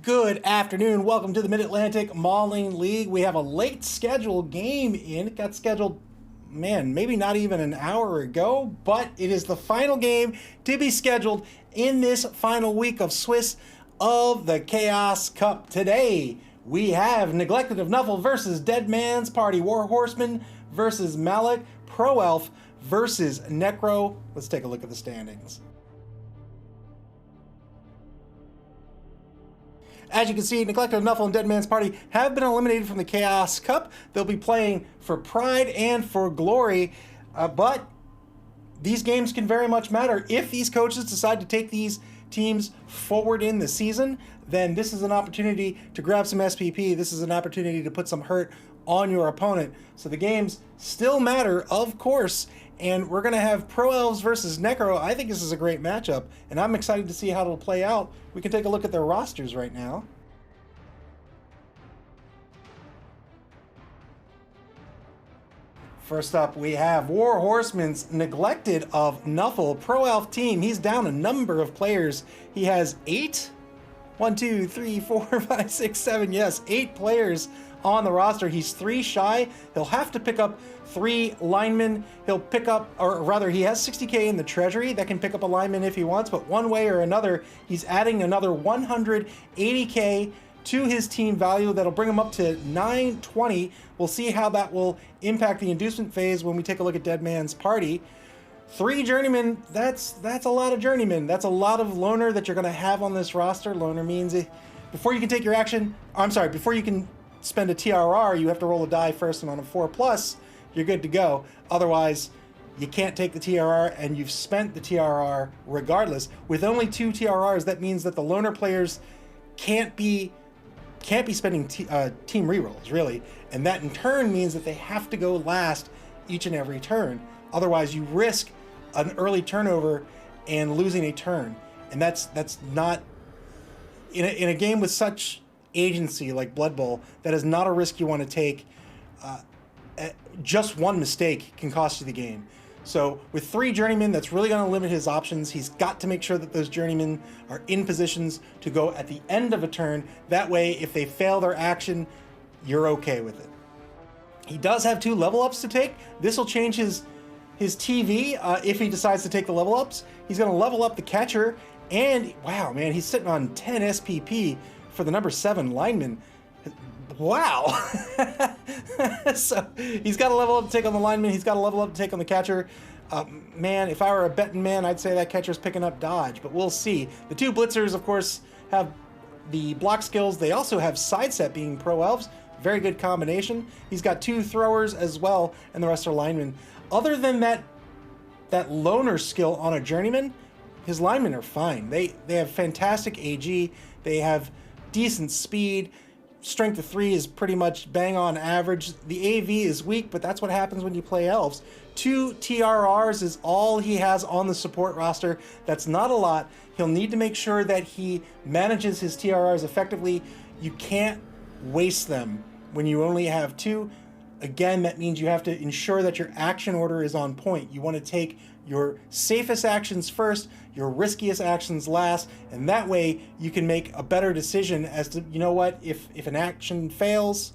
Good afternoon. Welcome to the Mid-Atlantic Mauling League. We have a late scheduled game in. It got scheduled, maybe not even an hour ago, but it is the final game to be scheduled in this final week of Swiss of the Chaos Cup. Today, we have Neglected of Nuffle versus Dead Man's Party, War Horseman versus Malik, Pro Elf versus Necro. Let's take a look at the standings. As you can see, Neglected of Nuffle and Dead Man's Party have been eliminated from the Chaos Cup. They'll be playing for pride and for glory, but these games can very much matter. If these coaches decide to take these teams forward in the season, then this is an opportunity to grab some SPP. This is an opportunity to put some hurt on your opponent. So the games still matter, of course, and we're going to have Pro Elves versus Necro. I think this is a great matchup, and I'm excited to see how it'll play out. We can take a look at their rosters right now. First up, we have War Horseman's Neglected of Nuffle Pro Elf team. He's down a number of players. He has 8 players on the roster. He's 3 shy. He'll have to pick up 3 linemen. He'll pick up, or rather, he has 60K in the treasury that can pick up a lineman if he wants, but one way or another, he's adding another 180K to his team value. That'll bring him up to 920. We'll see how that will impact the inducement phase when we take a look at Dead Man's Party. 3 journeymen, that's a lot of journeymen. That's a lot of loner that you're going to have on this roster. Loner means before you can take your action, before you can spend a TRR, you have to roll a die first, and on a 4+, you're good to go. Otherwise, you can't take the TRR, and you've spent the TRR regardless. With only 2 TRRs, that means that the loner players can't be spending team rerolls, really. And that in turn means that they have to go last each and every turn. Otherwise, you risk an early turnover and losing a turn. And that's not, in a game with such agency like Blood Bowl, that is not a risk you want to take. Just one mistake can cost you the game. So with 3 journeymen, that's really going to limit his options. He's got to make sure that those journeymen are in positions to go at the end of a turn. That way, if they fail their action, you're okay with it. He does have 2 level ups to take. This will change his TV if he decides to take the level ups. He's going to level up the catcher, and wow, man, he's sitting on 10 SPP for the number 7 lineman. Wow. So he's got a level up to take on the lineman. He's got a level up to take on the catcher. Man, if I were a betting man, I'd say that catcher's picking up dodge, but we'll see. The 2 blitzers, of course, have the block skills. They also have sidestep, being Pro Elves. Very good combination. He's got 2 throwers as well, and the rest are linemen. Other than that loner skill on a journeyman, his linemen are fine. They have fantastic AG. They have decent speed. Strength of 3 is pretty much bang on average. The AV is weak, but that's what happens when you play elves. 2 TRRs is all he has on the support roster. That's not a lot. He'll need to make sure that he manages his TRRs effectively. You can't waste them when you only have 2. Again, that means you have to ensure that your action order is on point. You want to take your safest actions first, your riskiest actions last, and that way you can make a better decision as to, you know what, if an action fails,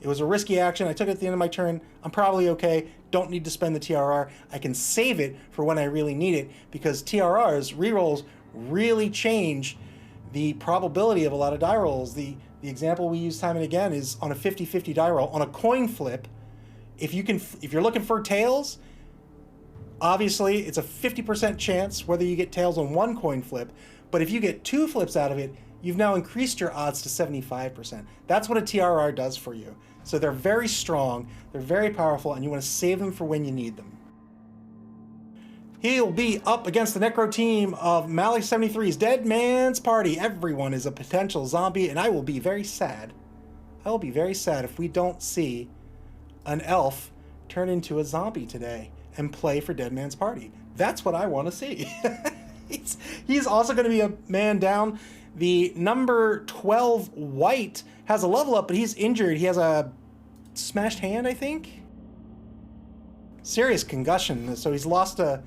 it was a risky action, I took it at the end of my turn, I'm probably okay, don't need to spend the TRR, I can save it for when I really need it, because TRRs, rerolls, really change the probability of a lot of die rolls. The example we use time and again is on a 50-50 die roll. On a coin flip, if you're looking for tails, obviously it's a 50% chance whether you get tails on 1 coin flip, but if you get 2 flips out of it, you've now increased your odds to 75%. That's what a TRR does for you. So they're very strong, they're very powerful, and you want to save them for when you need them. He'll be up against the Necro team of Malik 73's Dead Man's Party. Everyone is a potential zombie, and I will be very sad. I will be very sad if we don't see an elf turn into a zombie today and play for Dead Man's Party. That's what I want to see. He's also going to be a man down. The number 12 white has a level up, but he's injured. He has a smashed hand, I think. Serious concussion, so he's lost a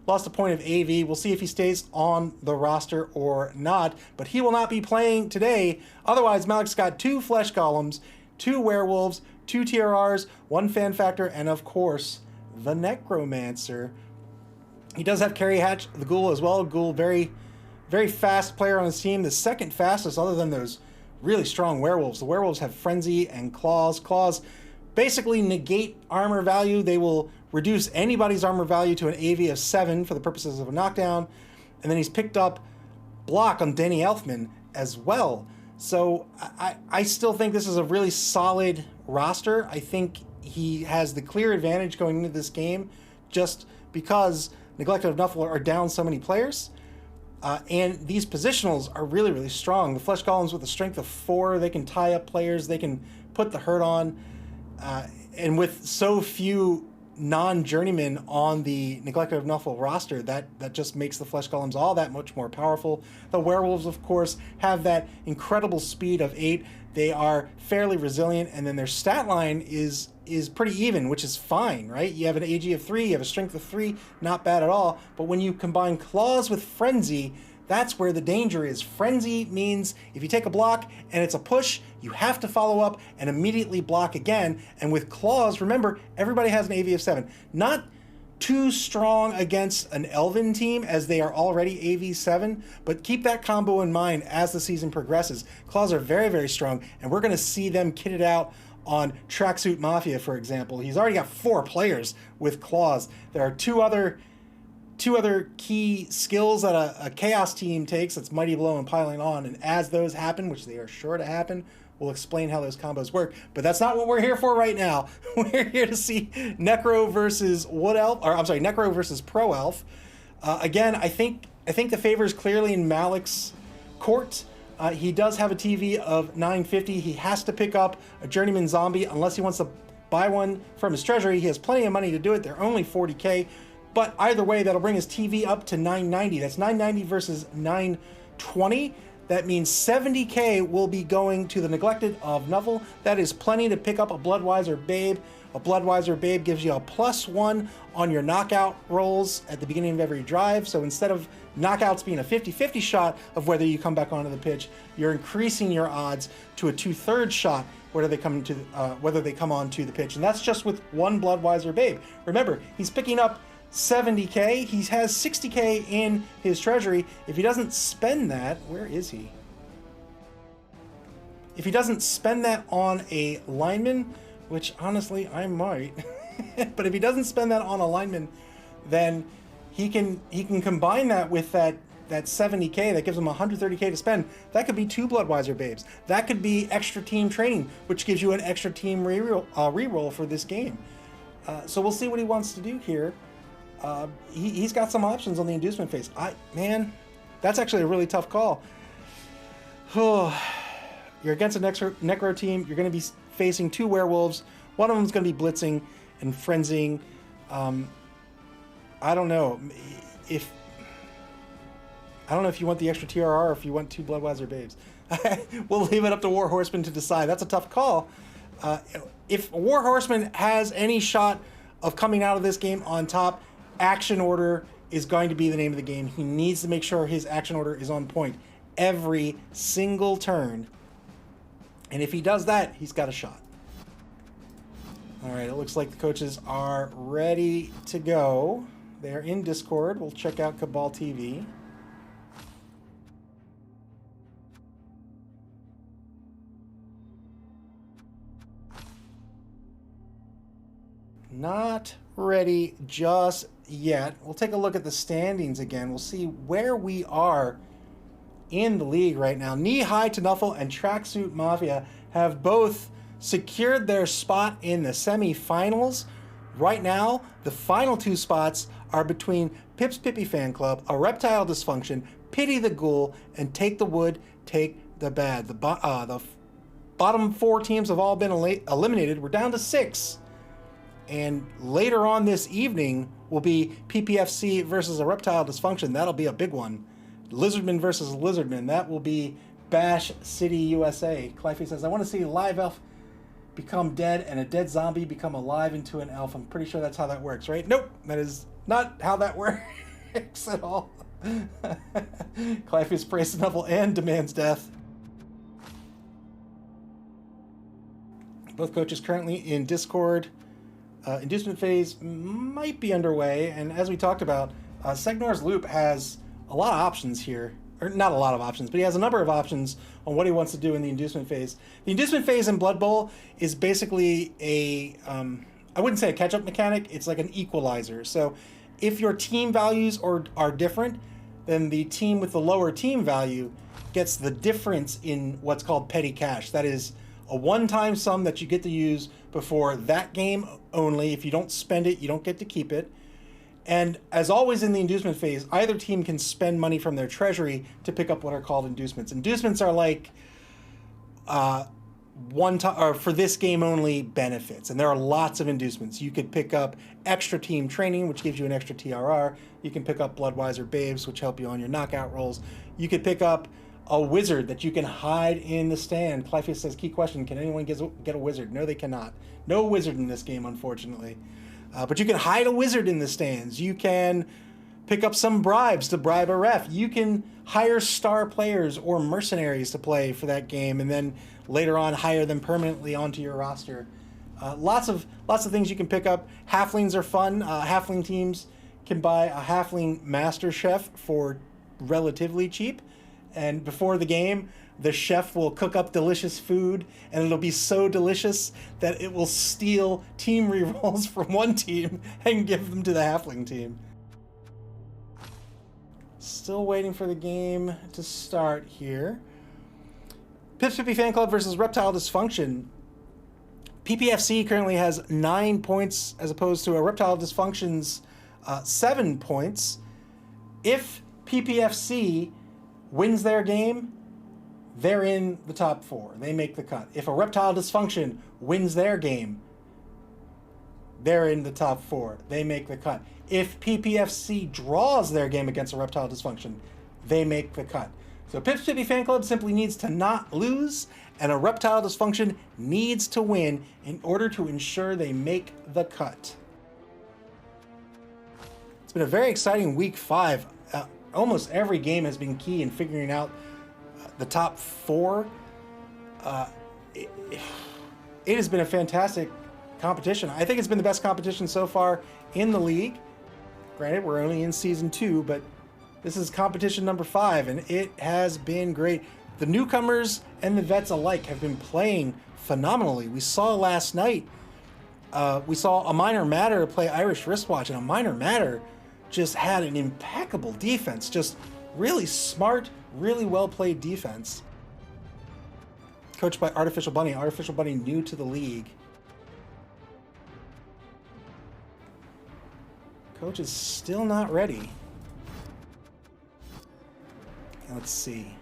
lost a point of AV. We'll see if he stays on the roster or not, but he will not be playing today. Otherwise, Malik's got 2 Flesh Golems, 2 Werewolves, 2 TRRs, 1 Fan Factor, and of course, the Necromancer. He does have Carry Hatch, the Ghoul as well. Ghoul, very, very fast player on his team. The second fastest other than those really strong Werewolves. The Werewolves have Frenzy and Claws. Claws basically negate armor value. They will reduce anybody's armor value to an AV of 7 for the purposes of a knockdown. And then he's picked up Block on Danny Elfman as well. So I still think this is a really solid roster. I think he has the clear advantage going into this game just because Neglected of Nuffle are down so many players. And these positionals are really, really strong. The Flesh Golems with a strength of 4, they can tie up players, they can put the hurt on. And with so few non-journeymen on the Neglected of Nuffle roster, that just makes the Flesh Golems all that much more powerful. The Werewolves, of course, have that incredible speed of 8. They are fairly resilient, and then their stat line is pretty even, which is fine, right? You have an AG of 3, you have a strength of 3, not bad at all. But when you combine Claws with Frenzy, that's where the danger is. Frenzy means if you take a block and it's a push, you have to follow up and immediately block again. And with Claws, remember, everybody has an AV of 7. Not too strong against an Elven team as they are already AV 7, but keep that combo in mind as the season progresses. Claws are very, very strong, and we're going to see them kitted out on Tracksuit Mafia, for example. He's already got 4 players with Claws. There are two other key skills that a Chaos team takes. That's Mighty Blow and Piling On, and as those happen, which they are sure to happen, we'll explain how those combos work. But that's not what we're here for right now. We're here to see Necro versus Wood Elf, or I'm sorry, Necro versus Pro Elf. Again, I think the favor is clearly in Malik's court. He does have a TV of 950. He has to pick up a Journeyman Zombie unless he wants to buy one from his treasury. He has plenty of money to do it. They're only 40k. But either way, that'll bring his TV up to 990. That's 990 versus 920. That means 70k will be going to the Neglected of Nuffle. That is plenty to pick up a Bloodwiser Babe. A Bloodwiser Babe gives you a +1 on your knockout rolls at the beginning of every drive. So instead of knockouts being a 50-50 shot of whether you come back onto the pitch, you're increasing your odds to a 2/3 shot whether they come onto the pitch. And that's just with one Bloodwiser Babe. Remember, he's picking up 70k. He has 60k in his treasury. If he doesn't spend that, where is he? If he doesn't spend that on a lineman, which honestly I might, but if he doesn't spend that on a lineman, then he can combine that with that 70k that gives him 130k to spend. That could be 2 Bloodwiser Babes. That could be extra team training, which gives you an extra team reroll for this game. So we'll see what he wants to do here. He's got some options on the inducement phase. Man, that's actually a really tough call. You're against a Necro team. You're going to be facing 2 Werewolves. One of them's going to be blitzing and frenzying. I don't know if you want the extra TRR or if you want 2 Bloodwiser Babes. We'll leave it up to War Horseman to decide. That's a tough call. If War Horseman has any shot of coming out of this game on top, action order is going to be the name of the game. He needs to make sure his action order is on point every single turn. And if he does that, he's got a shot. All right, it looks like the coaches are ready to go. They're in Discord. We'll check out Cabal TV. Not ready just yet. We'll take a look at the standings again. We'll see where we are in the league right now. Knee High to Nuffle and Tracksuit Mafia have both secured their spot in the semifinals. Right now, the final 2 spots are between Pip's Pippy Fan Club, A Reptile Dysfunction, Pity the Ghoul, and Take the Wood, Take the Bad. The bottom 4 teams have all been eliminated. We're down to 6. And later on this evening will be PPFC versus A Reptile Dysfunction. That'll be a big one. Lizardman versus Lizardman. That will be Bash City, USA. Clifey says, I want to see a live elf become dead and a dead zombie become alive into an elf. I'm pretty sure that's how that works, right? Nope, that is not how that works. works at all. Clypheus prays Nuffle and demands death. Both coaches currently in Discord. Inducement phase might be underway, and as we talked about, Segnor's Loop has a lot of options here. Or not a lot of options, but he has a number of options on what he wants to do in the inducement phase. The inducement phase in Blood Bowl is basically a, I wouldn't say a catch-up mechanic, it's like an equalizer. So if your team values are different, then the team with the lower team value gets the difference in what's called petty cash. That is a one-time sum that you get to use before that game only. If you don't spend it, you don't get to keep it. And as always in the inducement phase, either team can spend money from their treasury to pick up what are called inducements. Inducements are like one-time or for this game only benefits, and there are lots of inducements. You could pick up extra team training, which gives you an extra TRR. You can pick up Bloodwiser Babes, which help you on your knockout rolls. You could pick up a wizard that you can hide in the stand. Clypheus says, key question, can anyone get a wizard? No, they cannot. No wizard in this game, unfortunately. But you can hide a wizard in the stands. You can pick up some bribes to bribe a ref. You can hire star players or mercenaries to play for that game, and then later on hire them permanently onto your roster. Lots of things you can pick up. Halflings are fun. Halfling teams can buy a halfling master chef for relatively cheap, and before the game, the chef will cook up delicious food, and it'll be so delicious that it will steal team rerolls from one team and give them to the halfling team. Still waiting for the game to start here. Pips Pippy Fan Club versus Reptile Dysfunction. PPFC currently has 9 points as opposed to a Reptile Dysfunction's 7 points. If PPFC wins their game, they're in the top 4. They make the cut. If a Reptile Dysfunction wins their game, they're in the top 4. They make the cut. If PPFC draws their game against a Reptile Dysfunction, they make the cut. So Pips Pippy Fan Club simply needs to not lose, and a Reptile Dysfunction needs to win in order to ensure they make the cut. It's been a very exciting week 5. Almost every game has been key in figuring out the top 4. It has been a fantastic competition. I think it's been the best competition so far in the league. Granted, we're only in season 2, but this is competition number 5, and it has been great. The newcomers and the vets alike have been playing phenomenally. We saw last night, we saw a Minor Matter play Irish Wristwatch, and a Minor Matter just had an impeccable defense. Just really smart, really well-played defense. Coached by Artificial Bunny. Artificial Bunny new to the league. Coach is still not ready. Let's see.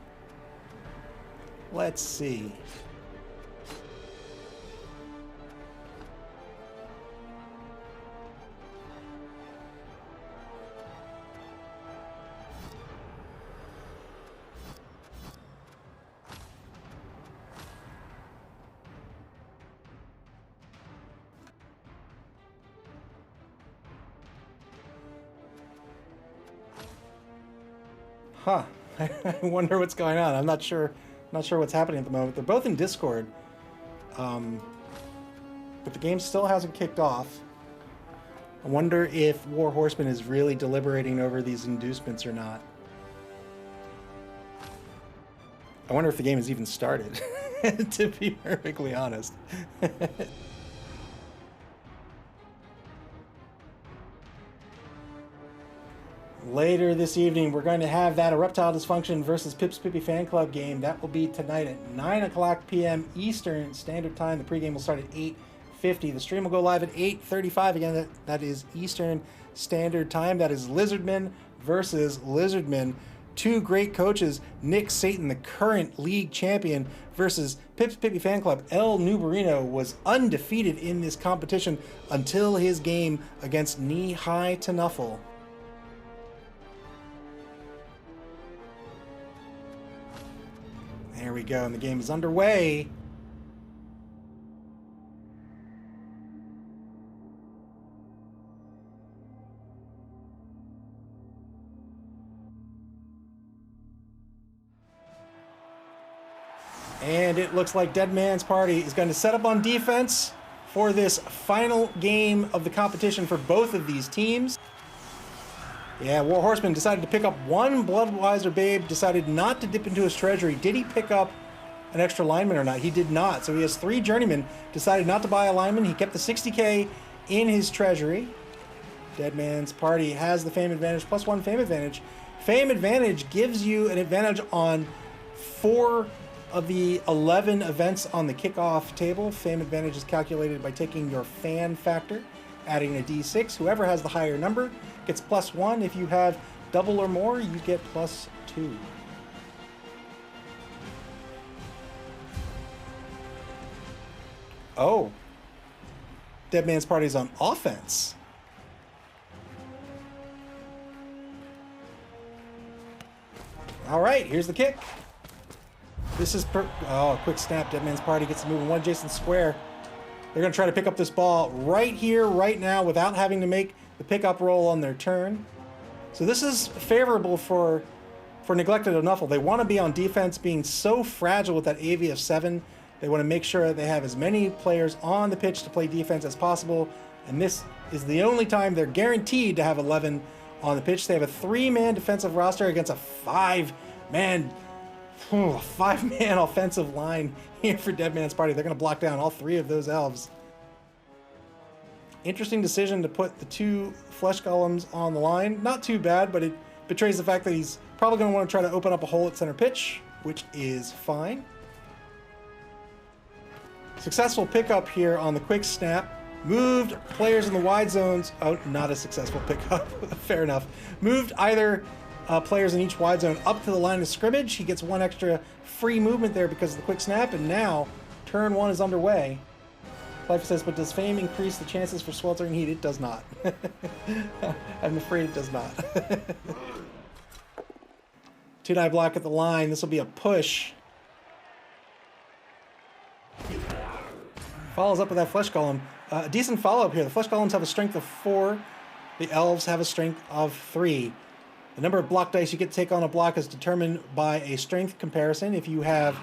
Let's see. Huh. I wonder what's going on. I'm not sure what's happening at the moment. They're both in Discord. But the game still hasn't kicked off. I wonder if War Horseman is really deliberating over these inducements or not. I wonder if the game has even started, to be perfectly honest. Later this evening, we're going to have that a Reptile Dysfunction versus Pips Pippy Fan Club game. That will be tonight at 9 o'clock p.m. Eastern Standard Time. The pregame will start at 8:50. The stream will go live at 8:35. Again, that is Eastern Standard Time. That is Lizardman versus Lizardman. Two great coaches, Nick Satan, the current league champion, versus Pips Pippy Fan Club. El Nubarino was undefeated in this competition until his game against Knee High to Nuffle. There we go, and the game is underway. And it looks like Dead Man's Party is going to set up on defense for this final game of the competition for both of these teams. Yeah, War Horseman decided to pick up one Bloodwiser Babe, decided not to dip into his treasury. Did he pick up an extra lineman or not? He did not. So he has 3 journeymen, decided not to buy a lineman. He kept the 60K in his treasury. Dead Man's Party has the fame advantage, +1 fame advantage. Fame advantage gives you an advantage on 4 of the 11 events on the kickoff table. Fame advantage is calculated by taking your fan factor, adding a d6. Whoever has the higher number gets +1. If you have double or more, you get +2. Oh. Dead Man's Party's on offense. All right, here's the kick. This is quick snap. Dead Man's Party gets to move in one adjacent square. They're going to try to pick up this ball right here, right now, without having to make the pickup roll on their turn. So this is favorable for Neglected of Nuffle. They want to be on defense, being so fragile with that AV of 7. They want to make sure they have as many players on the pitch to play defense as possible. And this is the only time they're guaranteed to have 11 on the pitch. They have a 3-man defensive roster against a 5-man offensive line here for Dead Man's Party. They're going to block down all 3 of those elves. Interesting decision to put the 2 flesh golems on the line. Not too bad, but it betrays the fact that he's probably going to want to try to open up a hole at center pitch, which is fine. Successful pickup here on the quick snap. Moved players in the wide zones. Oh, not a successful pickup. Fair enough. Moved either players in each wide zone up to the line of scrimmage. He gets 1 extra free movement there because of the quick snap, and now turn 1 is underway. Life says, but does fame increase the chances for sweltering heat? It does not. I'm afraid it does not. 2-die block at the line. This will be a push. Follows up with that flesh golem. A decent follow-up here. The flesh golems have a strength of 4. The elves have a strength of 3. The number of block dice you get to take on a block is determined by a strength comparison. If you have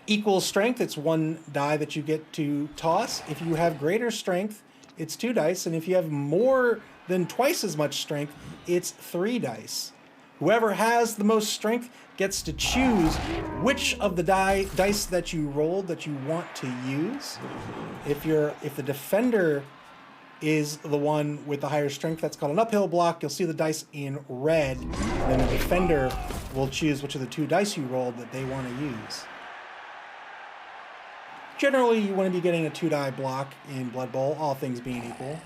equal strength, it's 1 die that you get to toss. If you have greater strength, it's 2 dice. And if you have more than twice as much strength, it's 3 dice. Whoever has the most strength gets to choose which of the dice that you rolled that you want to use. If the defender is the one with the higher strength, that's called an uphill block. You'll see the dice in red, and the defender will choose which of the 2 dice you rolled that they want to use. Generally, you want to be getting a 2-die block in Blood Bowl, all things being equal.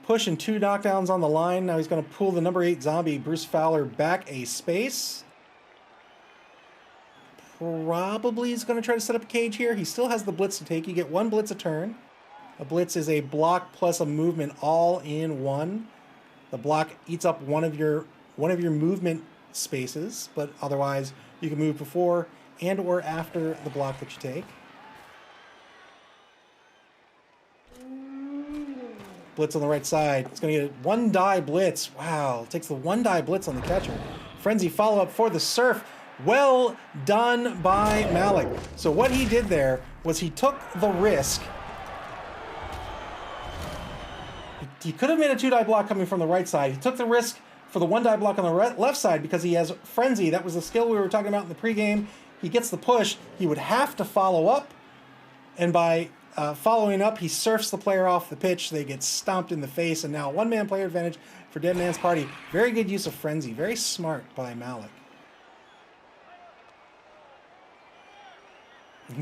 Push and 2 knockdowns on the line. Now he's going to pull the number 8 zombie, Bruce Fowler, back a space. Probably is going to try to set up a cage here. He still has the blitz to take. You get 1 blitz a turn. A blitz is a block plus a movement all in one. The block eats up one of your movement spaces, but otherwise you can move before and or after the block that you take. Blitz on the right side. It's going to get a 1-die blitz. Wow. Takes the 1-die blitz on the catcher. Frenzy follow-up for the Surf. Well done by Malik. So what he did there was he took the risk. He could have made a 2-die block coming from the right side. He took the risk for the 1-die block on the left side because he has Frenzy. That was the skill we were talking about in the pregame. He gets the push. He would have to follow up. And by following up, he surfs the player off the pitch. They get stomped in the face, and now 1-man player advantage for Dead Man's Party. Very good use of Frenzy. Very smart by Malik.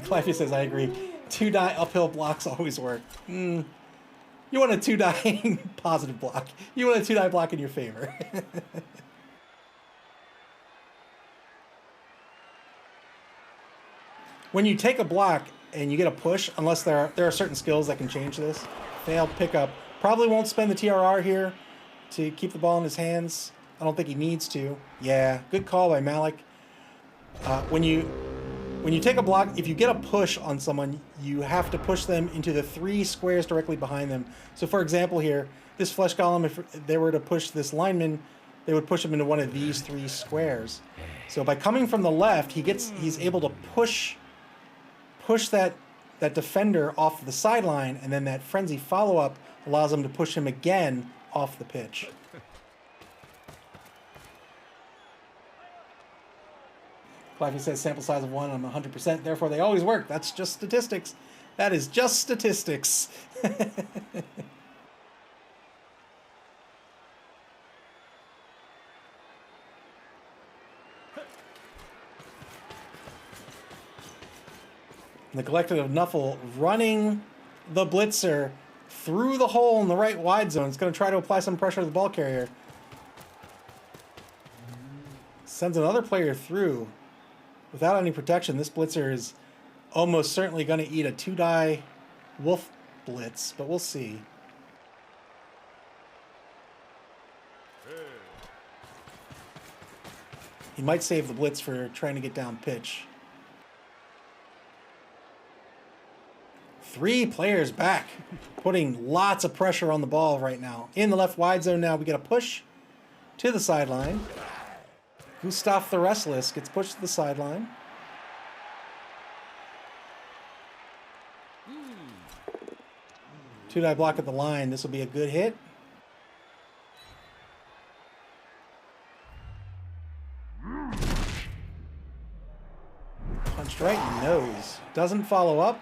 Cliffy says, I agree. 2-die uphill blocks always work. You want a 2-die positive block. You want a 2-die block in your favor. When you take a block and you get a push, unless there are certain skills that can change this. Failed pickup. Probably won't spend the TRR here to keep the ball in his hands. I don't think he needs to. Yeah, good call by Malik. When you take a block, if you get a push on someone, you have to push them into the 3 squares directly behind them. So for example here, this flesh golem, if they were to push this lineman, they would push him into one of these 3 squares. So by coming from the left, he's able to push that defender off the sideline, and then that frenzy follow-up allows him to push him again off the pitch. Cliffy says sample size of 1, I'm 100%, therefore they always work. That's just statistics. That is just statistics. Neglected of Nuffle running the blitzer through the hole in the right wide zone. It's going to try to apply some pressure to the ball carrier. Sends another player through. Without any protection, this blitzer is almost certainly going to eat a 2-die wolf blitz, but we'll see. He might save the blitz for trying to get down pitch. 3 players back, putting lots of pressure on the ball right now. In the left wide zone now, we get a push to the sideline. Gustav the Restless gets pushed to the sideline. Two-die block at the line. This will be a good hit. Punched right in the nose. Doesn't follow up.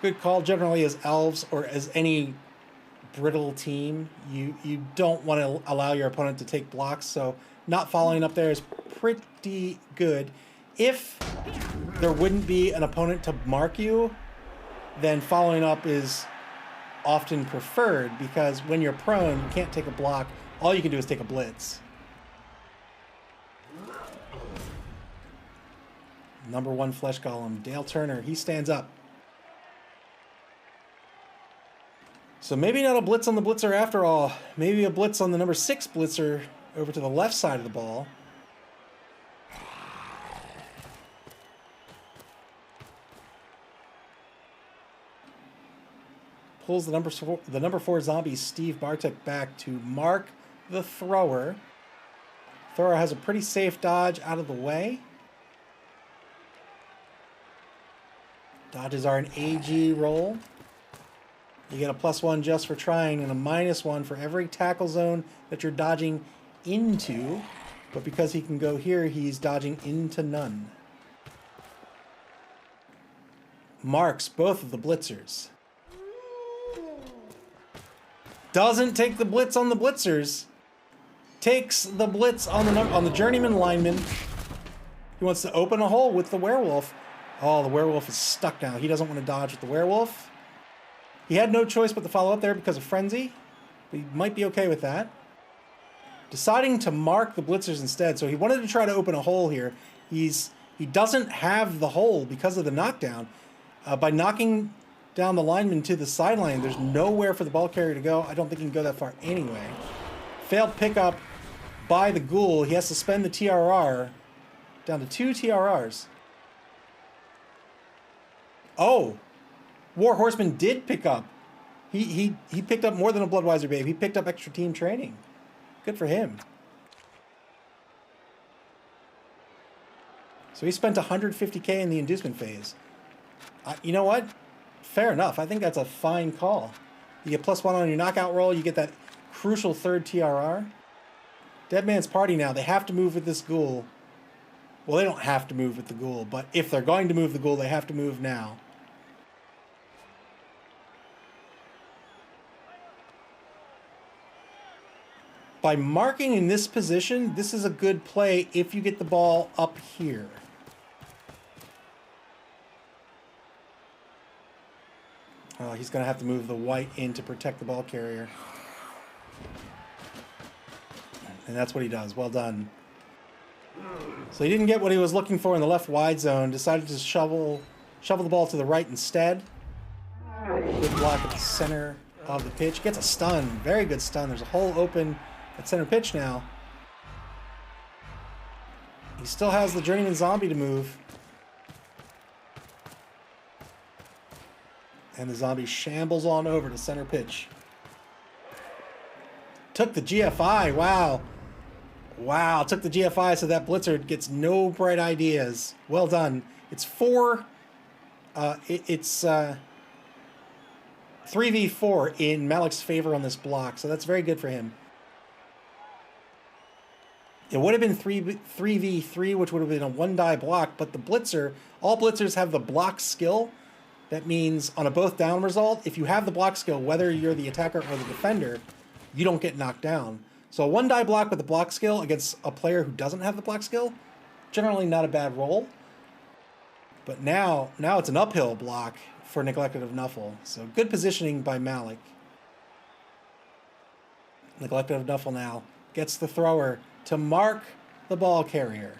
Good call. Generally, as elves or as any brittle team, you don't want to allow your opponent to take blocks, so not following up there is pretty good. If there wouldn't be an opponent to mark you, then following up is often preferred, because when you're prone, you can't take a block. All you can do is take a blitz. Number 1 flesh golem, Dale Turner, he stands up. So maybe not a blitz on the blitzer after all. Maybe a blitz on the number 6 blitzer over to the left side of the ball. Pulls the number 4 zombie Steve Bartek back to mark the thrower. Thrower has a pretty safe dodge out of the way. Dodges are an AG roll. You get a +1 just for trying and a -1 for every tackle zone that you're dodging into. But because he can go here, he's dodging into none. Marks both of the blitzers. Doesn't take the blitz on the blitzers. Takes the blitz on the journeyman lineman. He wants to open a hole with the werewolf. Oh, the werewolf is stuck now. He doesn't want to dodge with the werewolf. He had no choice but to follow up there because of frenzy. But he might be okay with that. Deciding to mark the blitzers instead. So he wanted to try to open a hole here. He doesn't have the hole because of the knockdown. By knocking down the lineman to the sideline, there's nowhere for the ball carrier to go. I don't think he can go that far anyway. Failed pickup by the ghoul. He has to spend the TRR. Down to 2 TRRs. Oh! War Horseman did pick up. He picked up more than a Bloodweiser babe. He picked up extra team training. Good for him. So he spent 150k in the inducement phase. You know what? Fair enough. I think that's a fine call. You get +1 on your knockout roll. You get that crucial 3rd TRR. Dead Man's Party now. They have to move with this ghoul. Well, they don't have to move with the ghoul, but if they're going to move the ghoul, they have to move now. By marking in this position, this is a good play if you get the ball up here. Oh, he's going to have to move the white in to protect the ball carrier. And that's what he does. Well done. So he didn't get what he was looking for in the left wide zone. Decided to shovel the ball to the right instead. Good block at the center of the pitch. Gets a stun. Very good stun. There's a hole open at center pitch now. He still has the journeyman zombie to move. And the zombie shambles on over to center pitch. Took the GFI. Wow. Wow, took the GFI so that blitzer gets no bright ideas. Well done. It's 3v4 in Malik's favor on this block, so that's very good for him. It would have been 3v3, which would have been a 1-die block, but the blitzer, all blitzers have the block skill. That means on a both down result, if you have the block skill, whether you're the attacker or the defender, you don't get knocked down. So a 1-die block with the block skill against a player who doesn't have the block skill, generally not a bad roll. But now it's an uphill block for Neglected of Nuffle. So good positioning by Malik. Neglected of Nuffle now gets the thrower to mark the ball carrier.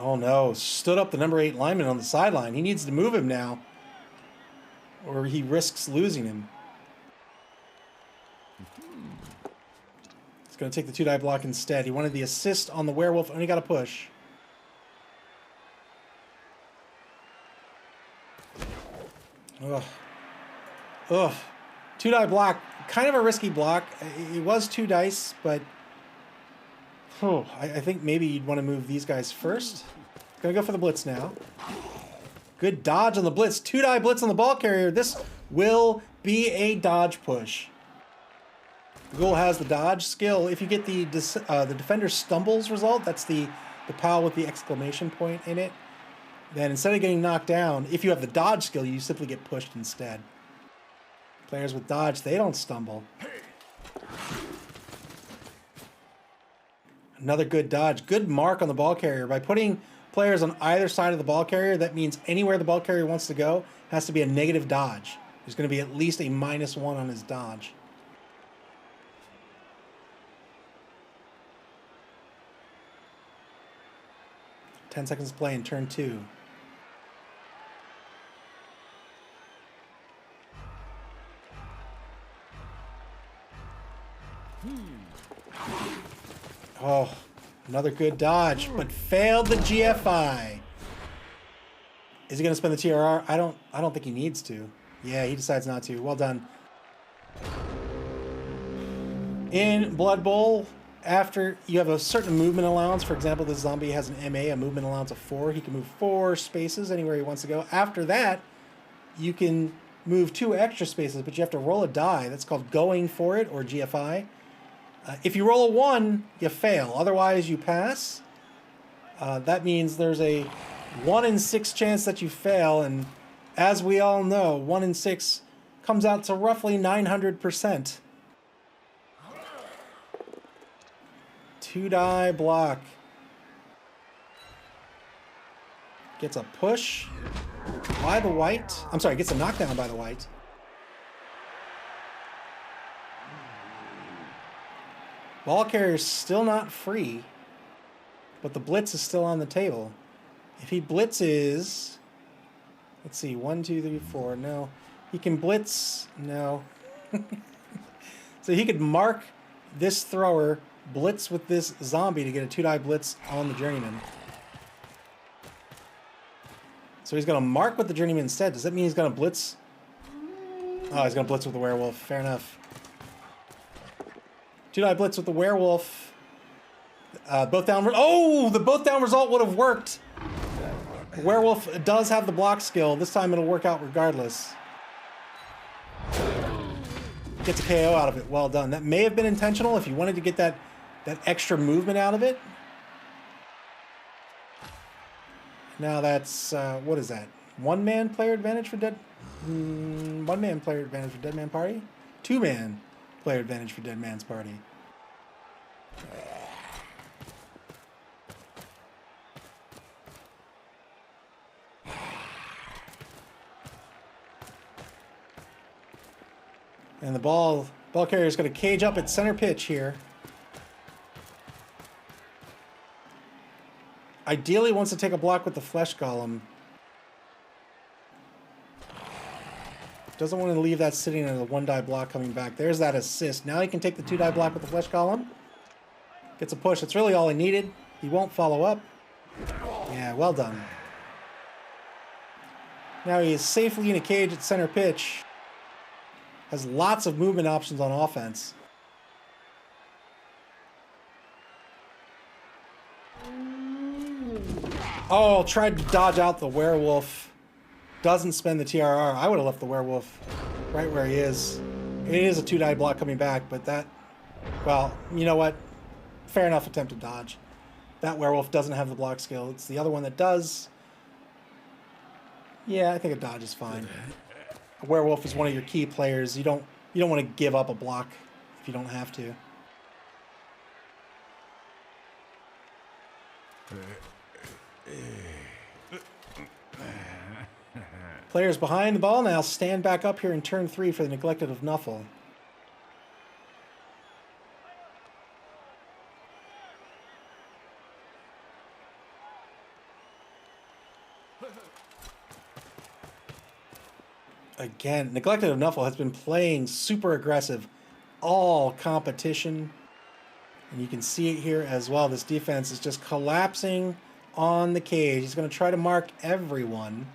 Oh no, stood up the number 8 lineman on the sideline. He needs to move him now, or he risks losing him. He's going to take the 2-die block instead. He wanted the assist on the werewolf, and he got a push. Ugh. Ugh. 2-die block, kind of a risky block. It was 2 dice, but I think maybe you'd want to move these guys first. Gonna go for the blitz now. Good dodge on the blitz. 2-die blitz on the ball carrier. This will be a dodge push. The goal has the dodge skill. If you get the defender stumbles result, that's the POW with the exclamation point in it, then instead of getting knocked down, if you have the dodge skill, you simply get pushed instead. Players with dodge, they don't stumble. Another good dodge. Good mark on the ball carrier. By putting players on either side of the ball carrier, that means anywhere the ball carrier wants to go has to be a negative dodge. There's going to be at least a -1 on his dodge. Ten seconds to play in turn 2. Oh, another good dodge, but failed the GFI. Is he going to spend the TRR? I don't think he needs to. Yeah, he decides not to. Well done. In Blood Bowl, after you have a certain movement allowance, for example, this zombie has an MA, a movement allowance of 4. He can move 4 spaces anywhere he wants to go. After that, you can move 2 extra spaces, but you have to roll a die. That's called going for it, or GFI. If you roll a 1, you fail. Otherwise, you pass. That means there's a 1 in 6 chance that you fail, and as we all know, 1 in 6 comes out to roughly 900%. 2-die block. Gets a push by the white. I'm sorry, gets a knockdown by the white. Ball carrier's still not free, but the blitz is still on the table. If he blitzes, let's see, 1, 2, 3, 4. No, he can blitz. No. So he could mark this thrower, blitz with this zombie to get a 2-die blitz on the journeyman. So he's going to mark with the journeyman instead. Does that mean he's going to blitz? Oh, he's going to blitz with the werewolf. Fair enough. 2-die blitz with the werewolf. Both down. Oh, the both down result would have worked. The werewolf does have the block skill. This time it'll work out regardless. Gets a KO out of it. Well done. That may have been intentional if you wanted to get that extra movement out of it. Now that's, what is that? 1-man player advantage for dead... 1-man player advantage for Dead Man Party? 2-man player advantage for Dead Man's Party. And the ball carrier is going to cage up at center pitch here. Ideally wants to take a block with the flesh golem. Doesn't want to leave that sitting in a 1-die block coming back. There's that assist. Now he can take the 2-die block with the flesh column. Gets a push. That's really all he needed. He won't follow up. Yeah, well done. Now he is safely in a cage at center pitch. Has lots of movement options on offense. Oh, tried to dodge out the werewolf. Doesn't spend the TRR. I would have left the werewolf right where he is. It is a 2-die block coming back, but that... Well, you know what? Fair enough attempt to dodge. That werewolf doesn't have the block skill. It's the other one that does. Yeah, I think a dodge is fine. A werewolf is one of your key players. You don't want to give up a block if you don't have to. Players behind the ball now stand back up here in turn 3 for the neglected of Nuffle. Again, neglected of Nuffle has been playing super aggressive all competition. And you can see it here as well. This defense is just collapsing on the cage. He's going to try to mark everyone.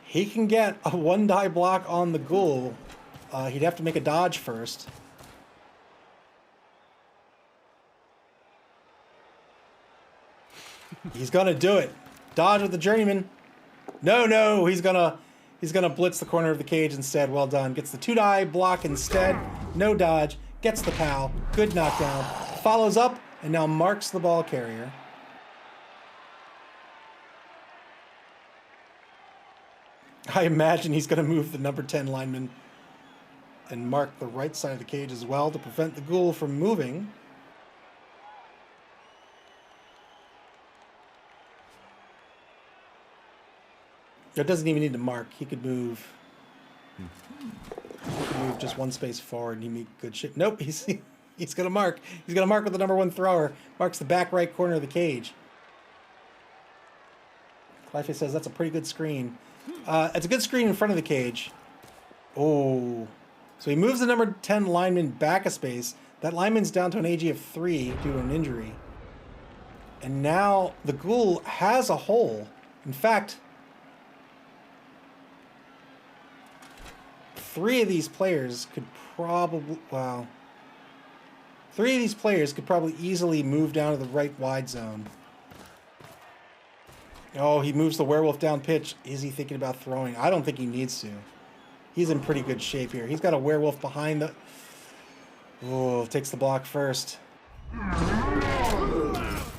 He can get a 1-die block on the ghoul. He'd have to make a dodge first. He's going to do it. Dodge with the journeyman. No, he's gonna blitz the corner of the cage instead. Well done. Gets the 2-die block instead. No dodge. Gets the POW. Good knockdown. Follows up and now marks the ball carrier. I imagine he's going to move the number 10 lineman and mark the right side of the cage as well to prevent the ghoul from moving. It doesn't even need to mark. He could move. Move just one space forward and he make good shit. Nope, he's gonna mark. He's gonna mark with the number 1 thrower. Marks the back right corner of the cage. Clive says that's a pretty good screen. It's a good screen in front of the cage. Oh, so he moves the number 10 lineman back a space. That lineman's down to an AG of 3 due to an injury. And now the ghoul has a hole. In fact, 3 of these players could probably, wow. 3 of these players could probably easily move down to the right wide zone. Oh, he moves the werewolf down pitch. Is he thinking about throwing? I don't think he needs to. He's in pretty good shape here. He's got a werewolf behind the... Oh, takes the block first.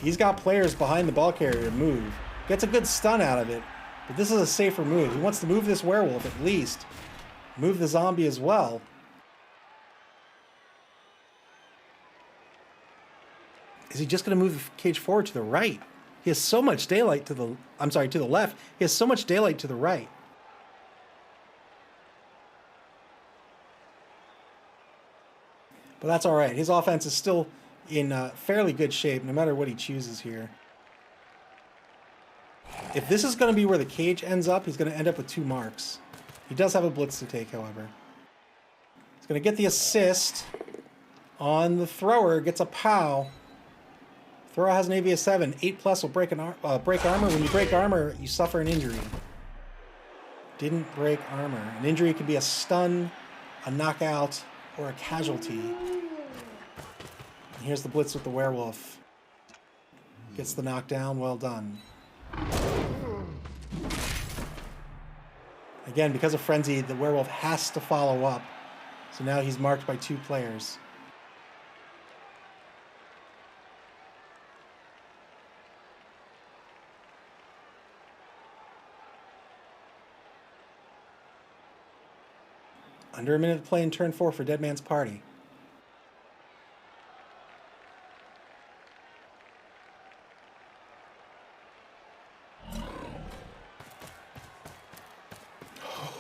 He's got players behind the ball carrier to move. Gets a good stun out of it. But this is a safer move. He wants to move this werewolf at least. Move the zombie as well. Is he just going to move the cage forward to the right? He has so much daylight to the... I'm sorry, to the left. He has so much daylight to the right. But that's all right. His offense is still in fairly good shape, no matter what he chooses here. If this is going to be where the cage ends up, he's going to end up with 2 marks. He does have a blitz to take, however. He's going to get the assist on the thrower. Gets a POW. Thrower has an AV of 7. 8+ will break armor. When you break armor, you suffer an injury. Didn't break armor. An injury could be a stun, a knockout, or a casualty. And here's the blitz with the werewolf. Gets the knockdown. Well done. Again, because of Frenzy, the werewolf has to follow up. So now he's marked by 2 players. Under a minute to play in turn 4 for Dead Man's Party.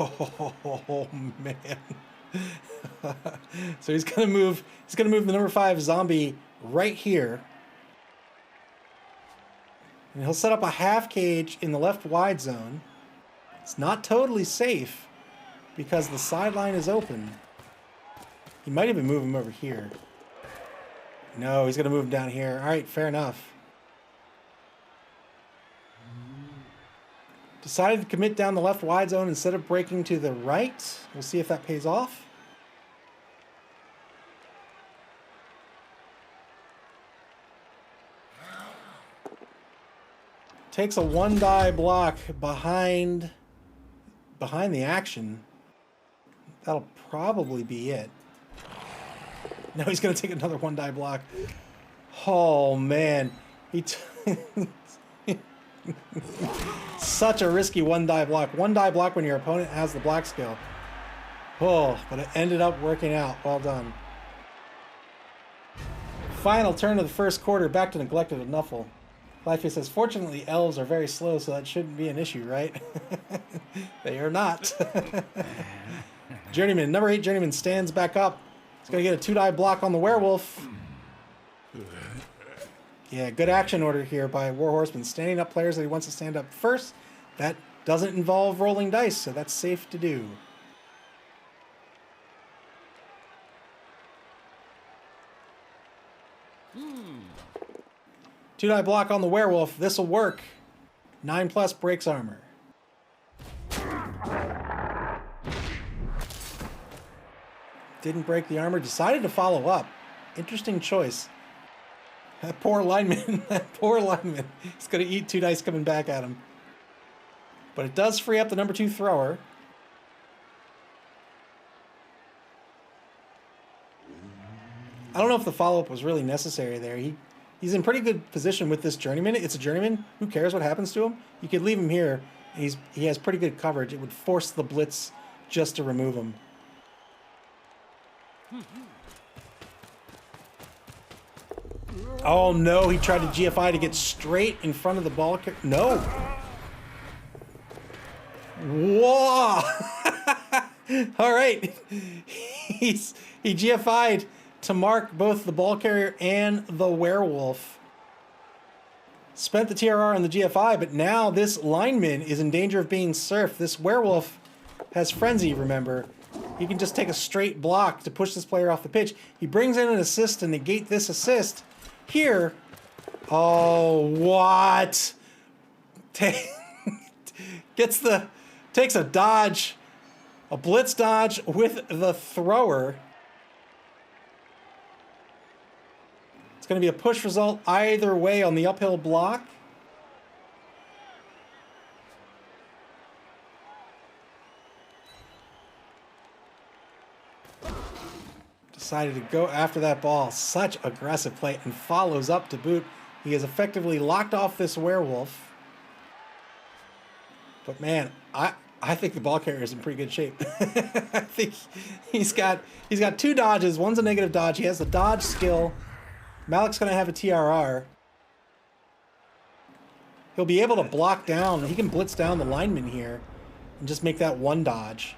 Oh man. So he's gonna move the number 5 zombie right here. And he'll set up a half cage in the left wide zone. It's not totally safe because the sideline is open. He might even move him over here. No, he's going to move him down here. All right, fair enough. Decided to commit down the left wide zone instead of breaking to the right. We'll see if that pays off. Takes a one-die block behind the action. That'll probably be it. Now he's going to take another one-die block. Oh, man. Such a risky one-die block. One-die block when your opponent has the block skill. Oh, but it ended up working out. Well done. Final turn of the first quarter. Back to neglected of Nuffle. Lifey says, fortunately, elves are very slow, so that shouldn't be an issue, right? They are not. Journeyman, number 8 Journeyman stands back up. He's going to get a 2-die block on the werewolf. Yeah, good action order here by War Horseman. Standing up players that he wants to stand up first. That doesn't involve rolling dice, so that's safe to do. Two-die block on the werewolf. This'll work. 9+ breaks armor. Didn't break the armor. Decided to follow up. Interesting choice. That poor lineman. That poor lineman. He's going to eat 2 dice coming back at him. But it does free up the number 2 thrower. I don't know if the follow-up was really necessary there. He's in pretty good position with this journeyman. It's a journeyman. Who cares what happens to him? You could leave him here. He has pretty good coverage. It would force the blitz just to remove him. Oh no, he tried to GFI to get straight in front of the ball. No. Whoa. All right. He GFI'd to mark both the ball carrier and the werewolf. Spent the TRR on the GFI, but now this lineman is in danger of being surfed. This werewolf has frenzy, remember. He can just take a straight block to push this player off the pitch. He brings in an assist to negate this assist. Here, oh, what? Takes a dodge, a blitz dodge with the thrower. It's going to be a push result either way on the uphill block. Decided to go after that ball. Such aggressive play, and follows up to boot. He has effectively locked off this werewolf. But man, I think the ball carrier is in pretty good shape. I think he's got 2 dodges. One's a negative dodge. He has the dodge skill. Malik's going to have a TRR. He'll be able to block down. He can blitz down the lineman here and just make that 1 dodge.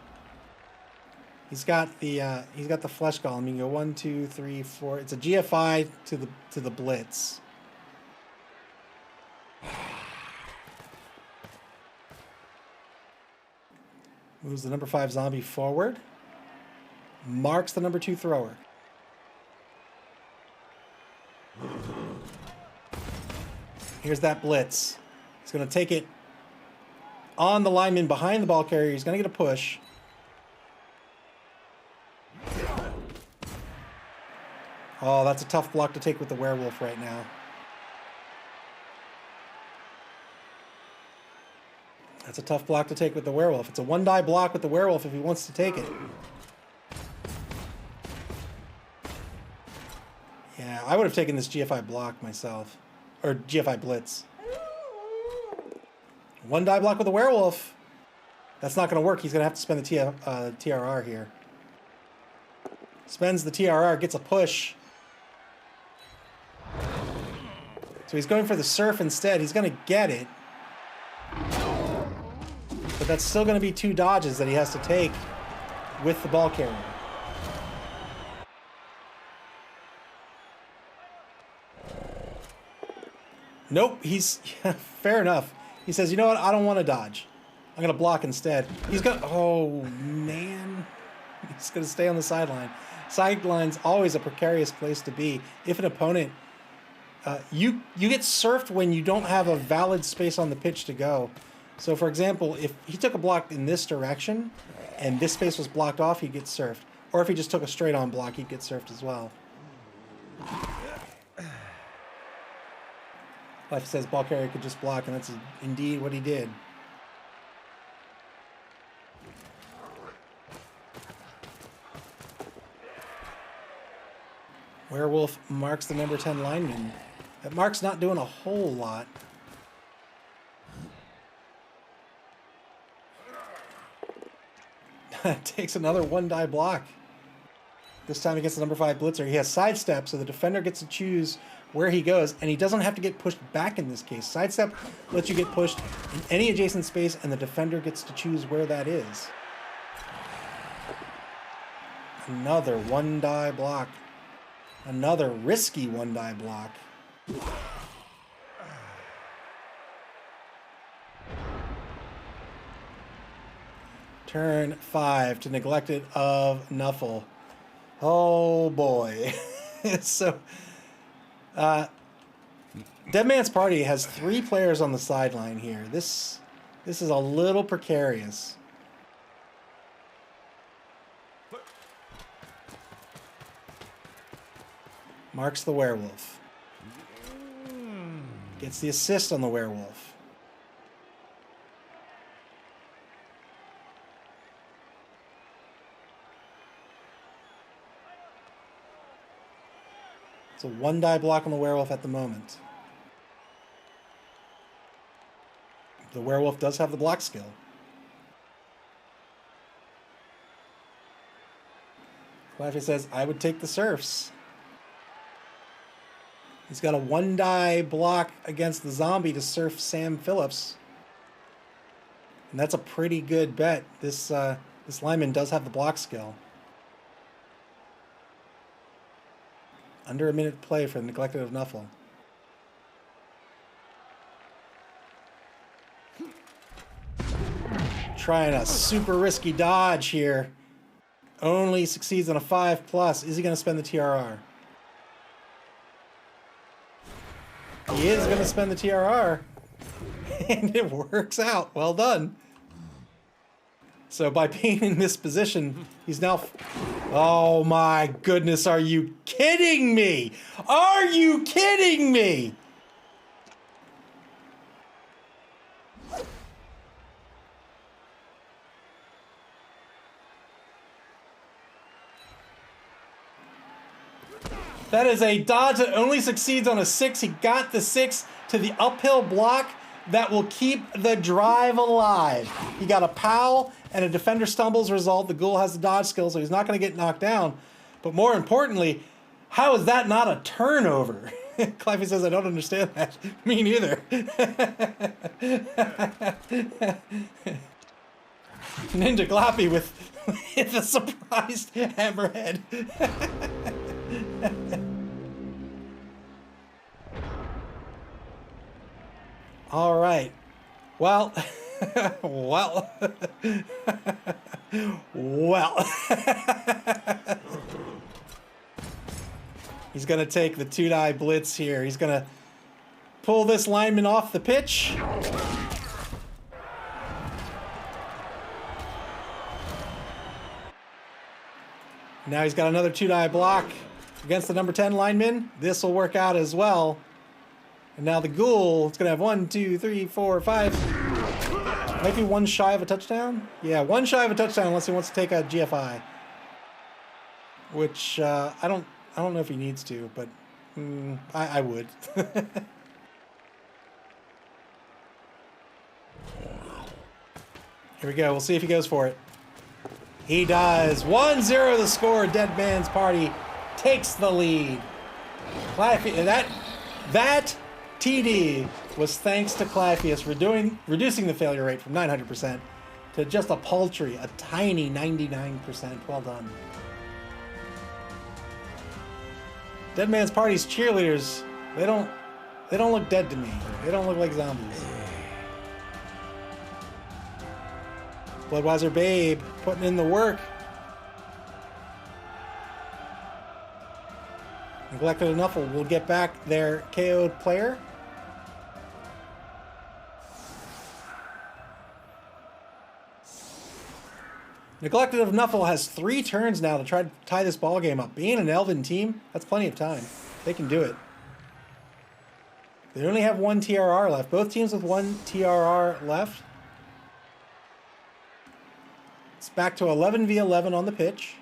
He's got the flesh golem. You can go 1, 2, 3, 4. It's a GFI to the blitz. Moves the number 5 zombie forward. Marks the number 2 thrower. Here's that blitz. He's going to take it on the lineman behind the ball carrier. He's going to get a push. Oh, that's a tough block to take with the werewolf right now. That's a tough block to take with the werewolf. It's a 1-die block with the werewolf if he wants to take it. Yeah, I would have taken this GFI block myself. Or GFI blitz. 1-die block with the werewolf. That's not going to work. He's going to have to spend the TRR here. Spends the TRR, gets a push. So he's going for the surf instead. He's going to get it. But that's still going to be 2 dodges that he has to take with the ball carrier. Nope, he's fair enough. He says, you know what? I don't want to dodge. I'm gonna block instead. He's gonna, oh man. He's gonna stay on the sideline. Sideline's always a precarious place to be. If an opponent, you get surfed when you don't have a valid space on the pitch to go. So for example, if he took a block in this direction and this space was blocked off, he'd get surfed. Or if he just took a straight on block, he'd get surfed as well. Life says ball carrier could just block, and that's indeed what he did. Werewolf marks the number 10 lineman. That mark's not doing a whole lot. Takes another 1-die block. This time against the number 5 blitzer. He has sidestep, so the defender gets to choose where he goes, and he doesn't have to get pushed back in this case. Sidestep lets you get pushed in any adjacent space, and the defender gets to choose where that is. Another 1-die block. Another risky 1-die block. Turn 5 to neglected of Nuffle. Oh boy. So, Dead Man's Party has 3 players on the sideline here. This is a little precarious. Marks the werewolf. Gets the assist on the werewolf. It's a 1-die block on the werewolf at the moment. The werewolf does have the block skill. Claffy says, I would take the serfs. He's got a 1-die block against the zombie to surf Sam Phillips. And that's a pretty good bet. This lineman does have the block skill. Under a minute play for the neglected of Nuffle. Trying a super risky dodge here. Only succeeds on a 5+. Is he going to spend the TRR? He is going to spend the TRR. And it works out. Well done. So by being in this position, he's now... Oh my goodness, are you kidding me? Are you kidding me? That is a dodge that only succeeds on a 6. He got the 6 to the uphill block that will keep the drive alive. He got a POW and a defender stumbles result. The ghoul has the dodge skill, so he's not going to get knocked down. But more importantly, how is that not a turnover? Cliffy says, I don't understand that. Me neither. Ninja Gloppy with the surprised hammerhead. All right. Well, well, well. He's going to take the 2-die blitz here. He's going to pull this lineman off the pitch. Now he's got another 2-die block against the number 10 lineman. This will work out as well. And now the ghoul, it's going to have 1, 2, 3, 4, 5. Might be 1 shy of a touchdown? Yeah, 1 shy of a touchdown unless he wants to take a GFI. Which, I don't know if he needs to, but I would. Here we go. We'll see if he goes for it. He does. 1-0 the score. Dead Man's Party takes the lead. That TD was thanks to Clafius reducing the failure rate from 900% to just a paltry, a tiny 99%. Well done. Dead Man's Party's cheerleaders, they don't look dead to me. They don't look like zombies. Bloodweiser Babe putting in the work. Neglected Nuffle will get back their KO'd player. Neglected of Nuffle has 3 turns now to try to tie this ball game up. Being an Elven team, that's plenty of time. They can do it. They only have 1 TRR left. Both teams with 1 TRR left. It's back to 11v11 on the pitch.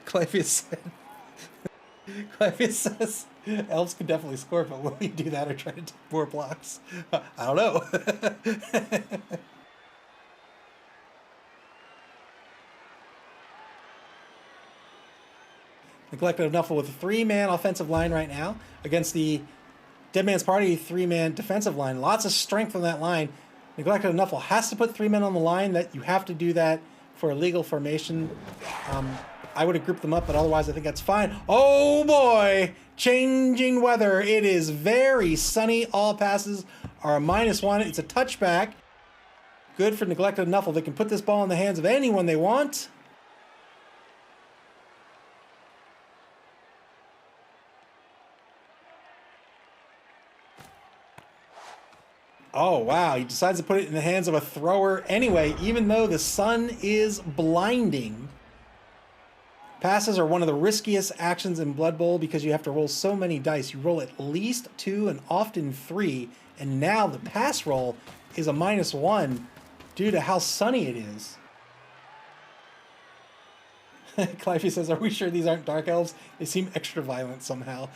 Clavius says elves could definitely score, but will you do that or try to take more blocks? I don't know. Neglected of Nuffle with a 3-man offensive line right now against the Dead Man's Party 3-man defensive line. Lots of strength on that line. Neglected of Nuffle has to put 3 men on the line. That you have to do that for a legal formation. I would have grouped them up, but otherwise I think that's fine. Oh boy! Changing weather. It is very sunny. All passes are a -1. It's a touchback. Good for Neglected Nuffle. They can put this ball in the hands of anyone they want. Oh, wow. He decides to put it in the hands of a thrower anyway, even though the sun is blinding. Passes are one of the riskiest actions in Blood Bowl because you have to roll so many dice. You roll at least 2 and often 3, and now the pass roll is a -1 due to how sunny it is. Clivey says, are we sure these aren't Dark Elves? They seem extra violent somehow.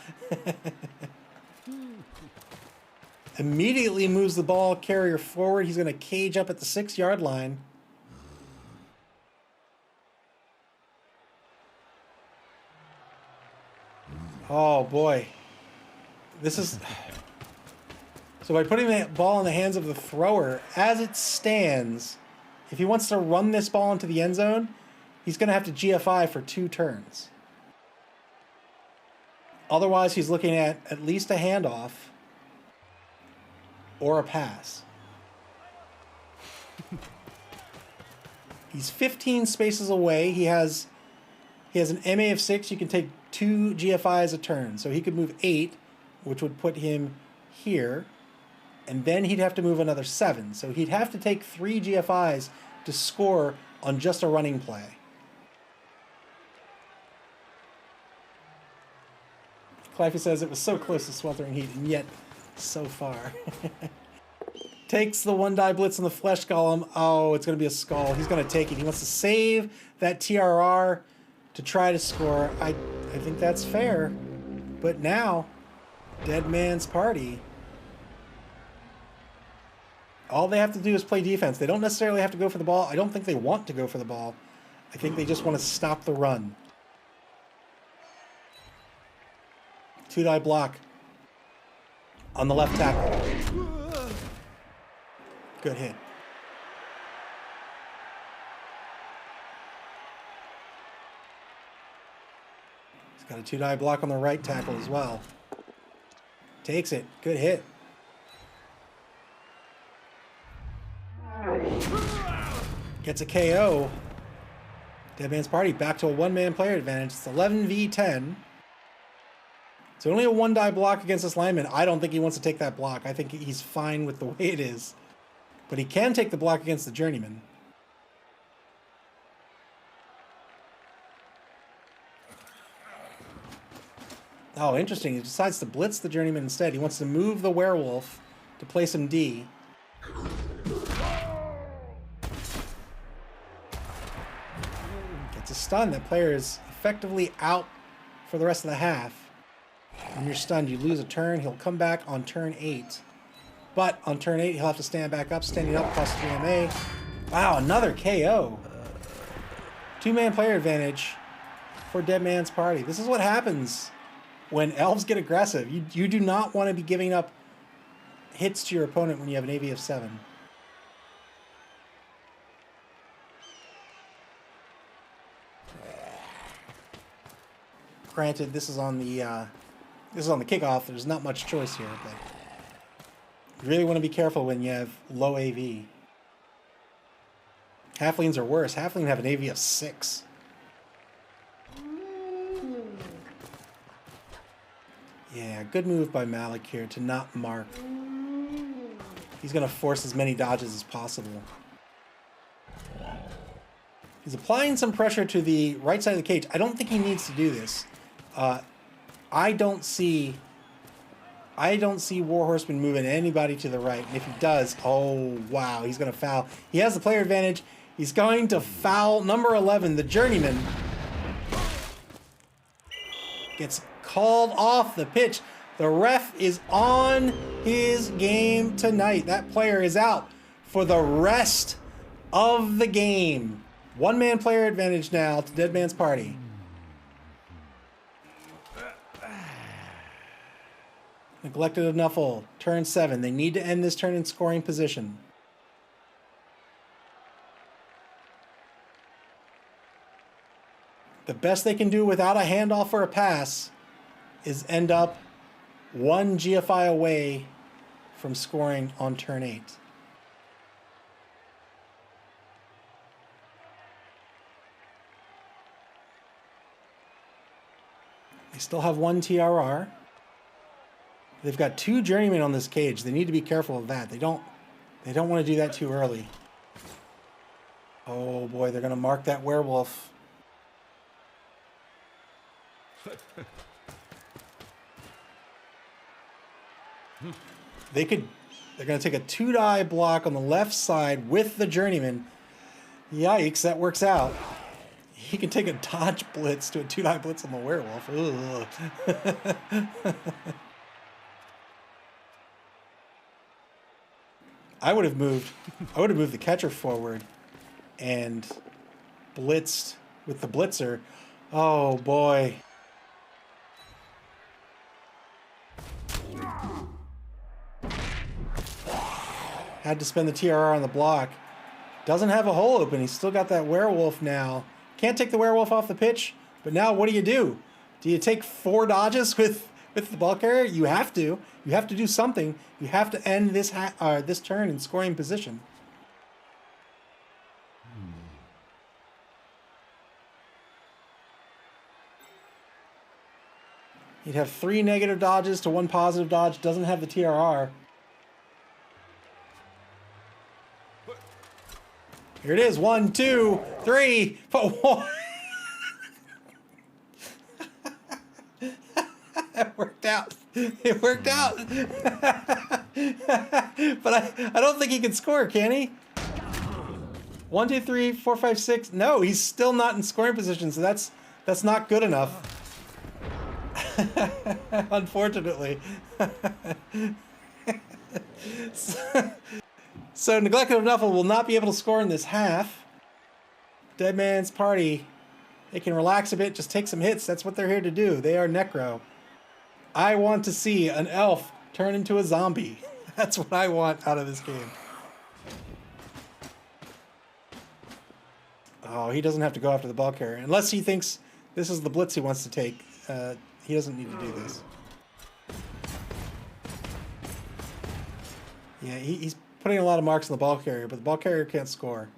Immediately moves the ball carrier forward. He's going to cage up at the 6-yard line. Oh boy. This is... So by putting the ball in the hands of the thrower, as it stands, if he wants to run this ball into the end zone, he's going to have to GFI for 2 turns. Otherwise, he's looking at least a handoff or a pass. He's 15 spaces away. He has an MA of 6. You can take 2 GFIs a turn. So he could move 8, which would put him here. And then he'd have to move another 7. So he'd have to take 3 GFIs to score on just a running play. Clivey says it was so close to sweltering heat, and yet so far. Takes the 1-die blitz on the flesh golem. Oh, it's going to be a skull. He's going to take it. He wants to save that TRR to try to score. I think that's fair. But now, Dead Man's Party, all they have to do is play defense. They don't necessarily have to go for the ball. I don't think they want to go for the ball. I think they just want to stop the run. 2-die block on the left tackle. Good hit. He's got a 2-die block on the right tackle as well. Takes it. Good hit. Gets a KO. Dead Man's Party back to a 1-man player advantage. It's 11v10. It's only a 1-die block against this lineman. I don't think he wants to take that block. I think he's fine with the way it is. But he can take the block against the journeyman. Oh, interesting. He decides to blitz the journeyman instead. He wants to move the werewolf to play some D. Gets a stun. That player is effectively out for the rest of the half. When you're stunned, you lose a turn. He'll come back on turn 8. But on turn 8, he'll have to stand back up. Standing up costs 3 MA. Wow, another KO. 2-man player advantage for Dead Man's Party. This is what happens when elves get aggressive. You do not want to be giving up hits to your opponent when you have an AV of 7. Granted, this is on the kickoff. There's not much choice here, but you really want to be careful when you have low AV. Halflings are worse. Halfling have an AV of 6. Yeah, good move by Malik here to not mark. He's going to force as many dodges as possible. He's applying some pressure to the right side of the cage. I don't think he needs to do this. I don't see War Horseman moving anybody to the right. And if he does, oh, wow, he's going to foul. He has the player advantage. He's going to foul number 11, the Journeyman. Gets called off the pitch. The ref is on his game tonight. That player is out for the rest of the game. One-man player advantage now to Dead Man's Party. Neglected of Nuffle. Turn 7. They need to end this turn in scoring position. The best they can do without a handoff or a pass is end up one GFI away from scoring on turn 8. They still have 1 TRR. They've got 2 journeymen on this cage. They need to be careful of that. They don't want to do that too early. Oh boy, they're going to mark that werewolf. They're going to take a 2-die block on the left side with the journeyman. Yikes, that works out. He can take a dodge blitz to a 2-die blitz on the werewolf. I would have moved the catcher forward and blitzed with the blitzer. Oh boy. Had to spend the TRR on the block. Doesn't have a hole open. He's still got that werewolf now. Can't take the werewolf off the pitch, but now what do? Do you take 4 dodges with the ball carrier? You have to. You have to do something. You have to end this turn in scoring position. You'd have 3 negative dodges to 1 positive dodge. Doesn't have the TRR. Here it is. 1, 2, 3, 4. It worked out. It worked out. But I don't think he can score, can he? 1, 2, 3, 4, 5, 6. No, he's still not in scoring position, so that's not good enough. Unfortunately. So Neglected of Nuffle will not be able to score in this half. Dead Man's Party, they can relax a bit, just take some hits. That's what they're here to do. They are Necro. I want to see an elf turn into a zombie. That's what I want out of this game. Oh, he doesn't have to go after the ball carrier. Unless he thinks this is the blitz he wants to take. He doesn't need to do this. Yeah, he's putting a lot of marks on the ball carrier, but the ball carrier can't score.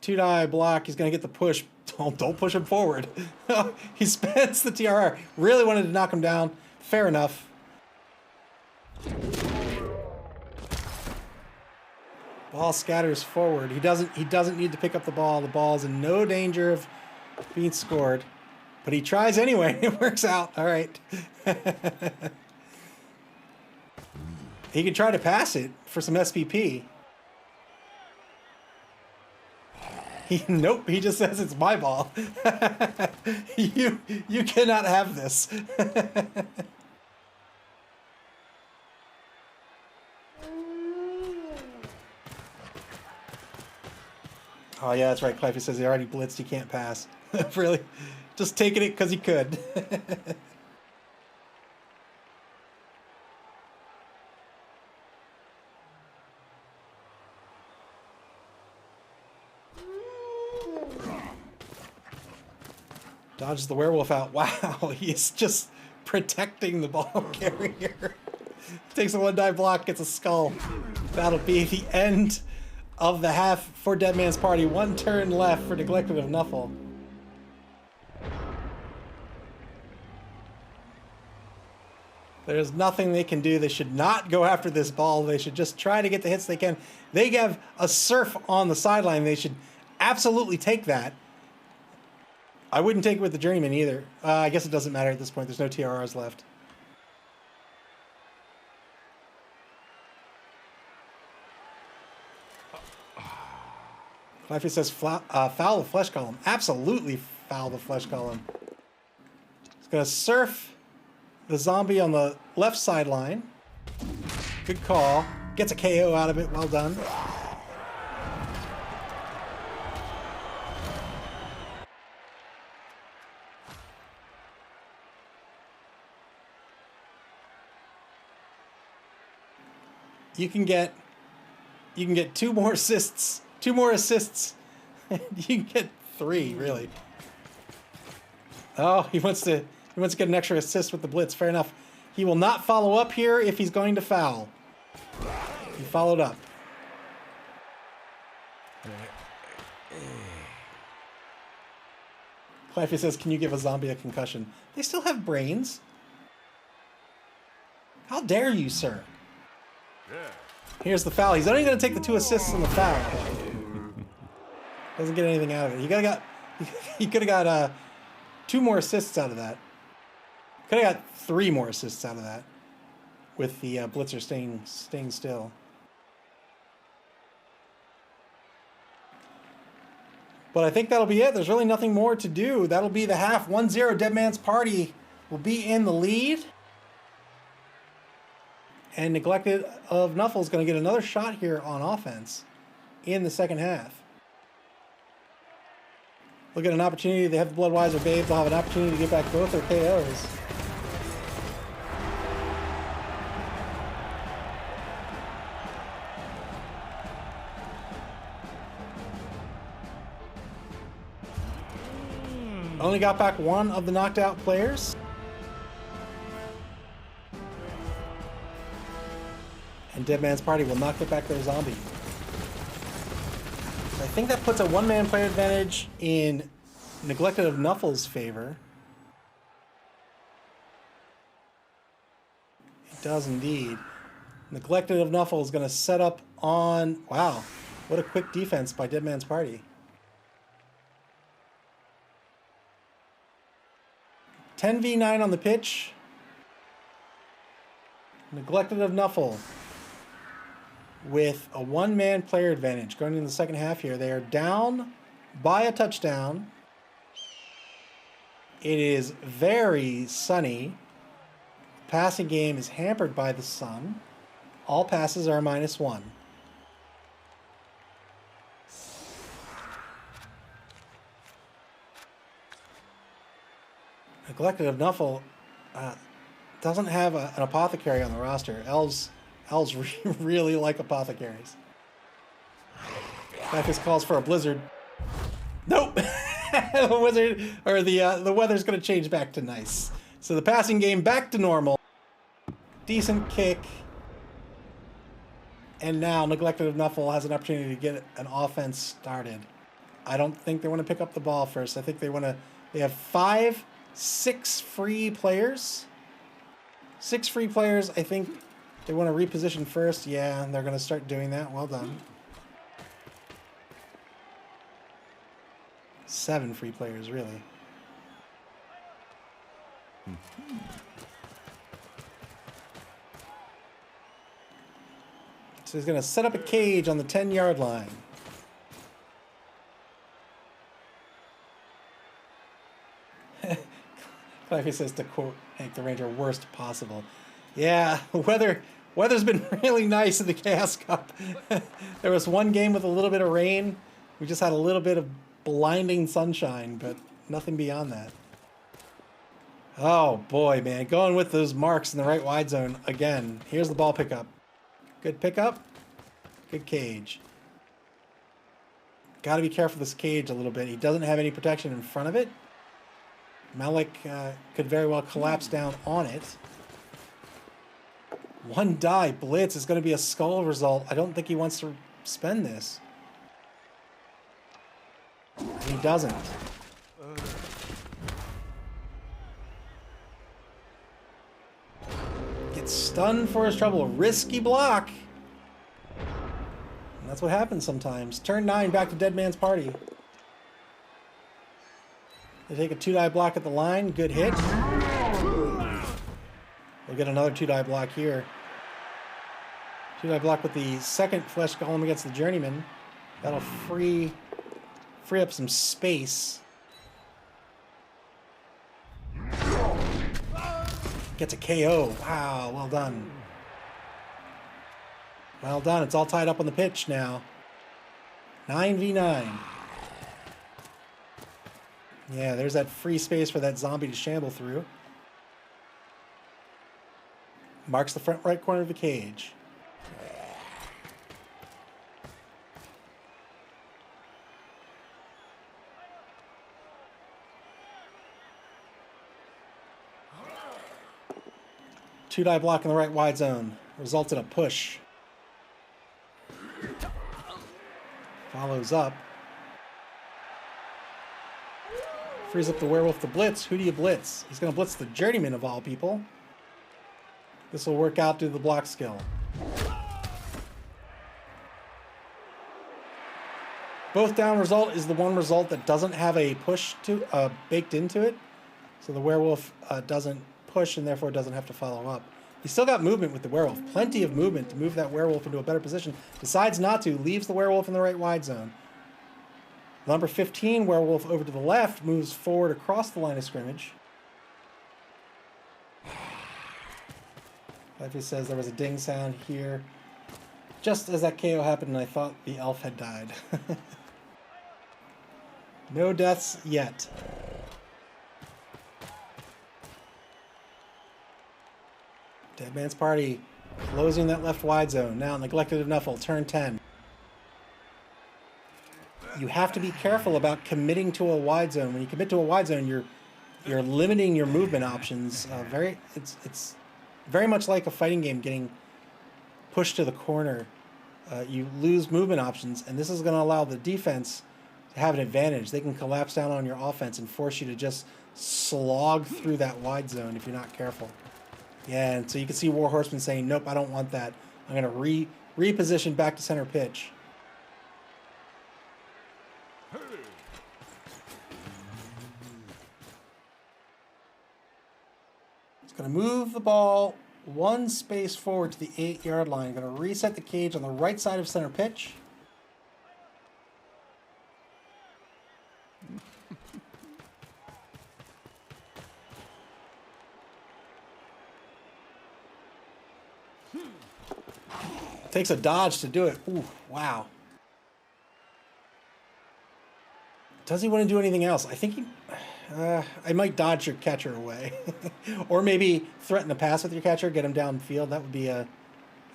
Two-die block. He's going to get the push. Don't push him forward. He spends the TRR. Really wanted to knock him down. Fair enough. Ball scatters forward. He doesn't need to pick up the ball. The ball is in no danger of being scored. But he tries anyway. It works out. All right. He can try to pass it for some SPP. Nope, he just says it's my ball. You cannot have this. Oh yeah, that's right. Cliffy says he already blitzed. He can't pass. Really? Just taking it because he could. Dodges the werewolf out. Wow, he's just protecting the ball carrier. Takes a 1-die block, gets a skull. That'll be the end of the half for Dead Man's Party. 1 turn left for Neglected of Nuffle. There's nothing they can do. They should not go after this ball. They should just try to get the hits they can. They have a surf on the sideline. They should absolutely take that. I wouldn't take it with the journeyman either. I guess it doesn't matter at this point. There's no TRRs left. Cliffy says foul the flesh column. Absolutely foul the flesh column. He's going to surf the zombie on the left sideline. Good call. Gets a KO out of it. Well done. You can get 2 more assists. 2 more assists. You can get 3, really. Oh, he wants to get an extra assist with the blitz. Fair enough. He will not follow up here if he's going to foul. He followed up. Cliffy says, can you give a zombie a concussion? They still have brains. How dare you, sir? Here's the foul. He's only going to take the 2 assists and the foul. Doesn't get anything out of it. He could have got 2 more assists out of that. Could have got 3 more assists out of that, with the blitzer staying still. But I think that'll be it. There's really nothing more to do. That'll be the half. 1-0. Dead Man's Party will be in the lead. And Neglected of Nuffle is going to get another shot here on offense in the second half. Look at an opportunity. They have the Bloodwiser Babe. They'll have an opportunity to get back both their KOs. Only got back 1 of the knocked out players. And Dead Man's Party will not get back their zombie. I think that puts a 1-man player advantage in Neglected of Nuffle's favor. It does indeed. Neglected of Nuffle is going to set up on... Wow, what a quick defense by Dead Man's Party. 10v9 on the pitch. Neglected of Nuffle with a 1-man player advantage going into the second half here. They are down by a touchdown. It is very sunny. The passing game is hampered by the sun. All passes are -1. Neglected of Nuffle doesn't have an apothecary on the roster. Elves really like apothecaries. Bacchus calls for a blizzard. Nope. The wizard or the weather's going to change back to nice. So the passing game back to normal. Decent kick. And now Neglected of Nuffle has an opportunity to get an offense started. I don't think they want to pick up the ball first. I think they have 6 free players. 6 free players. I think they want to reposition first. Yeah, and they're going to start doing that. Well done. 7 free players, really. So he's going to set up a cage on the 10-yard line. Cliffy says, to quote Hank the Ranger, worst possible. Yeah, weather's been really nice in the Chaos Cup. There was 1 game with a little bit of rain. We just had a little bit of blinding sunshine, but nothing beyond that. Oh boy, man, going with those marks in the right wide zone again. Here's the ball pickup. Good pickup. Good cage. Got to be careful of this cage a little bit. He doesn't have any protection in front of it. Malik could very well collapse down on it. One die blitz is going to be a skull result. I don't think he wants to spend this. He doesn't. Gets stunned for his trouble. Risky block. And that's what happens sometimes. Turn 9, back to Dead Man's Party. They take a 2-die block at the line. Good hit. We'll get another 2-die block here. 2-die block with the second Flesh Golem against the Journeyman. That'll free up some space. Gets a KO. Wow, well done. Well done. It's all tied up on the pitch now. 9v9. Yeah, there's that free space for that zombie to shamble through. Marks the front right corner of the cage. Two-die block in the right wide zone. Results in a push. Follows up. Frees up the werewolf to blitz. Who do you blitz? He's going to blitz the Journeyman of all people. This will work out due to the block skill. Both down result is the one result that doesn't have a push to baked into it. So the werewolf doesn't push and therefore doesn't have to follow up. He's still got movement with the werewolf. Plenty of movement to move that werewolf into a better position. Decides not to. Leaves the werewolf in the right wide zone. Number 15 werewolf over to the left moves forward across the line of scrimmage. Lefty says there was a ding sound here. Just as that KO happened, I thought the elf had died. No deaths yet. Dead Man's Party closing that left wide zone. Now neglected of Nuffle, turn 10. You have to be careful about committing to a wide zone. When you commit to a wide zone, you're limiting your movement options. It's very much like a fighting game getting pushed to the corner. You lose movement options, and this is going to allow the defense to have an advantage. They can collapse down on your offense and force you to just slog through that wide zone if you're not careful. Yeah, and so you can see War Horseman saying, nope, I don't want that. I'm going to reposition back to center pitch. It's going to move the ball one space forward to the 8-yard line. Going to reset the cage on the right side of center pitch. Takes a dodge to do it. Ooh, wow. Does he want to do anything else? I think he... I might dodge your catcher away. Or maybe threaten a pass with your catcher, get him downfield. That would be a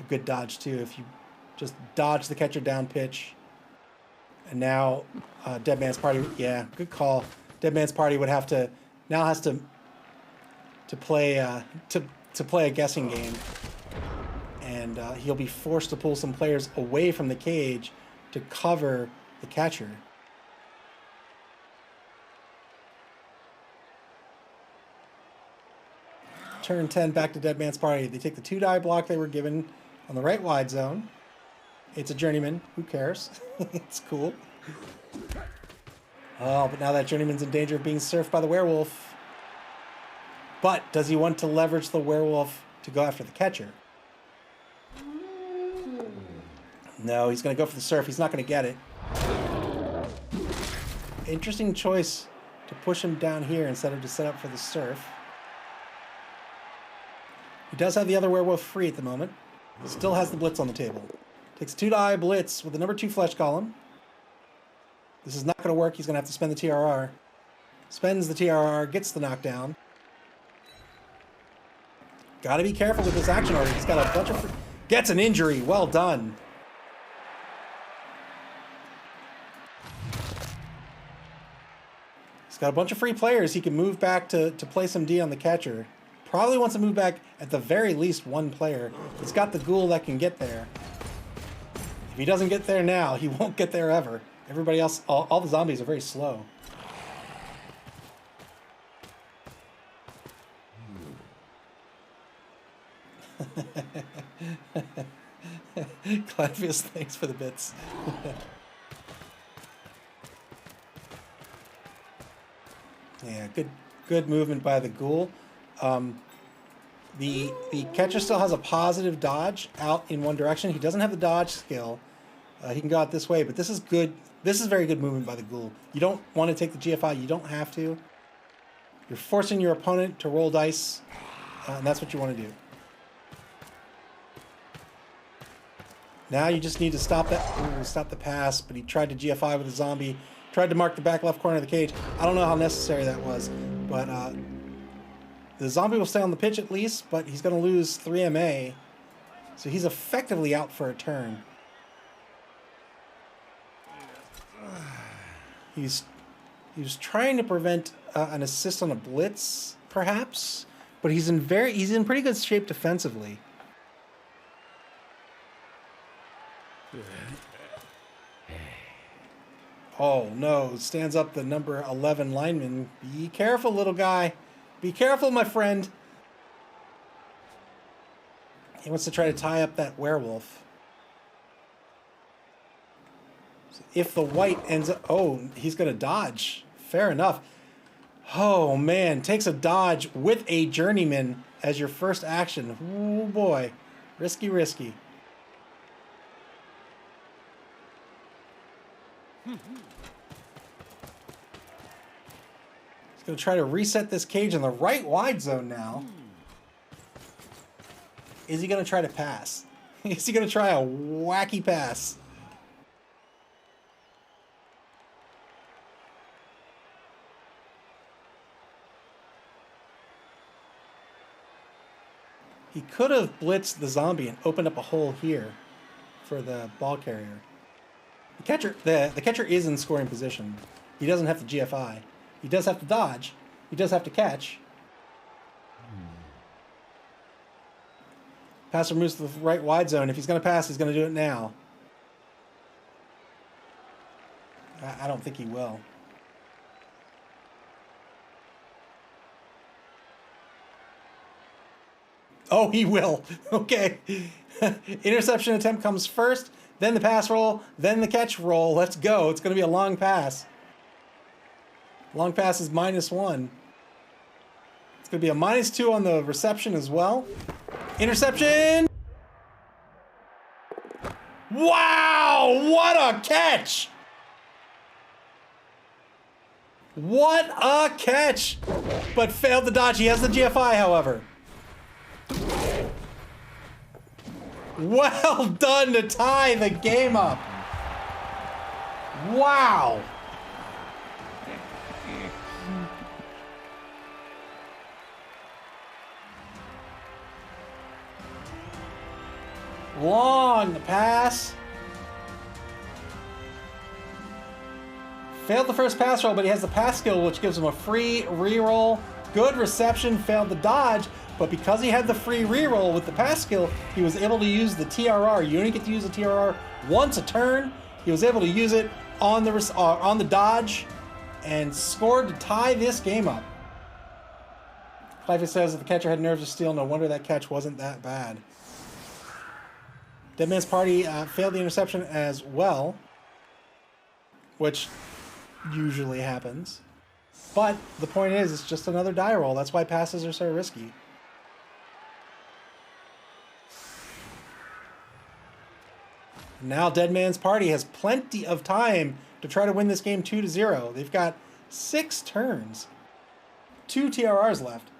good dodge, too, if you just dodge the catcher down pitch. And now Dead Man's Party... Yeah, good call. Dead Man's Party would have to... Now has to play a guessing game. And he'll be forced to pull some players away from the cage to cover the catcher. Turn 10 back to Dead Man's Party. They take the 2-die block they were given on the right wide zone. It's a Journeyman. Who cares? It's cool. Oh, but now that Journeyman's in danger of being surfed by the werewolf. But does he want to leverage the werewolf to go after the catcher? No, he's going to go for the surf. He's not going to get it. Interesting choice to push him down here instead of to set up for the surf. He does have the other werewolf free at the moment. Still has the blitz on the table. Takes 2-die blitz with the number 2 Flesh Golem. This is not going to work. He's going to have to spend the TRR. Spends the TRR, gets the knockdown. Got to be careful with this action order. He's got a bunch of... Gets an injury. Well done. He's got a bunch of free players. He can move back to play some D on the catcher. Probably wants to move back at the very least one player. He's got the ghoul that can get there. If he doesn't get there now, he won't get there ever. Everybody else, all the zombies are very slow. Clavius, thanks for the bits. Yeah, good movement by the ghoul. The catcher still has a positive dodge out in one direction. He doesn't have the dodge skill. He can go out this way, but this is good. This is very good movement by the ghoul. You don't want to take the GFI. You don't have to. You're forcing your opponent to roll dice, and that's what you want to do. Now you just need to stop that. Stop the pass, but he tried to GFI with a zombie. Tried to mark the back left corner of the cage. I don't know how necessary that was, but the zombie will stay on the pitch at least, but he's going to lose 3 MA. So he's effectively out for a turn. He was trying to prevent an assist on a blitz, perhaps, but he's in pretty good shape defensively. Oh no, stands up the number 11 lineman. Be careful, little guy. Be careful, my friend. He wants to try to tie up that werewolf. So if the white ends up... Oh, he's going to dodge. Fair enough. Oh, man. Takes a dodge with a journeyman as your first action. Oh, boy. Risky, risky. He's going to try to reset this cage in the right wide zone now. Is he going to try to pass? Is he going to try a wacky pass? He could have blitzed the zombie and opened up a hole here for the ball carrier. The catcher is in scoring position. He doesn't have to GFI. He does have to dodge. He does have to catch. Passer moves to the right wide zone. If he's going to pass, he's going to do it now. I don't think he will. Oh, he will. Okay. Interception attempt comes first, then the pass roll, then the catch roll. Let's go. It's going to be a long pass. Long pass is -1. It's going to be a -2 on the reception as well. Interception! Wow! What a catch! What a catch! But failed to dodge. He has the GFI, however. Well done to tie the game up. Wow! Long pass. Failed the first pass roll, but he has the pass skill, which gives him a free reroll. Good reception, failed the dodge, but because he had the free reroll with the pass skill, he was able to use the TRR. You only get to use the TRR once a turn. He was able to use it on the dodge and scored to tie this game up. Clive says that the catcher had nerves of steel. No wonder that catch wasn't that bad. Dead Man's Party failed the interception as well, which usually happens. But the point is, it's just another die roll. That's why passes are so risky. Now Dead Man's Party has plenty of time to try to win this game 2-0. They've got 6 turns. 2 TRRs left.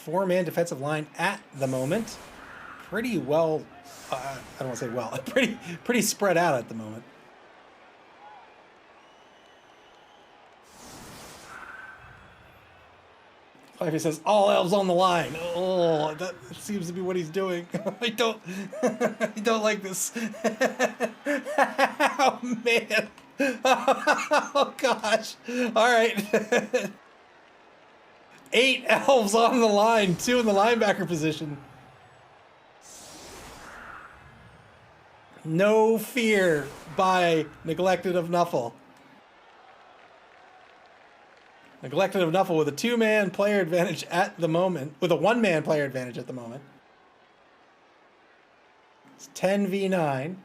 Four-man defensive line at the moment. pretty well, I don't want to say well, pretty spread out at the moment. If he says all elves on the line, oh, that seems to be what he's doing. I don't like this. Oh man, oh gosh. All right, 8 elves on the line, 2 in the linebacker position. No fear by Neglected of Nuffle. Neglected of Nuffle with a 2-man player advantage at the moment. With a 1-man player advantage at the moment. It's 10v9.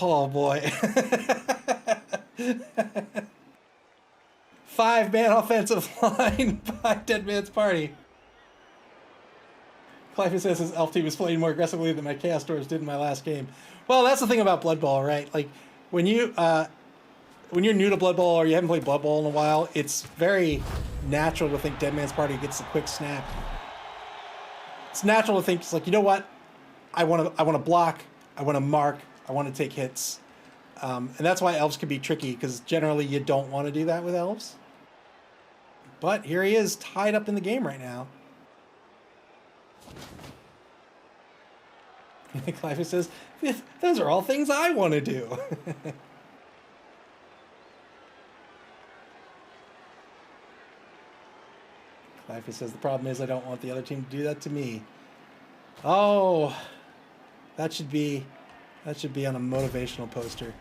Oh boy. 5-man offensive line by Dead Man's Party. Clive says his elf team is playing more aggressively than my Chaos Dwarves did in my last game. Well, that's the thing about Blood Bowl, right? Like, when you're new to Blood Bowl or you haven't played Blood Bowl in a while, it's very natural to think Dead Man's Party gets a quick snap. It's natural to think, it's like, you know what? I want to block, I want to mark, I want to take hits. And that's why elves can be tricky, because generally you don't want to do that with elves. But here he is, tied up in the game right now. Clive says, those are all things I want to do. Clive says, the problem is I don't want the other team to do that to me. Oh, that should be on a motivational poster.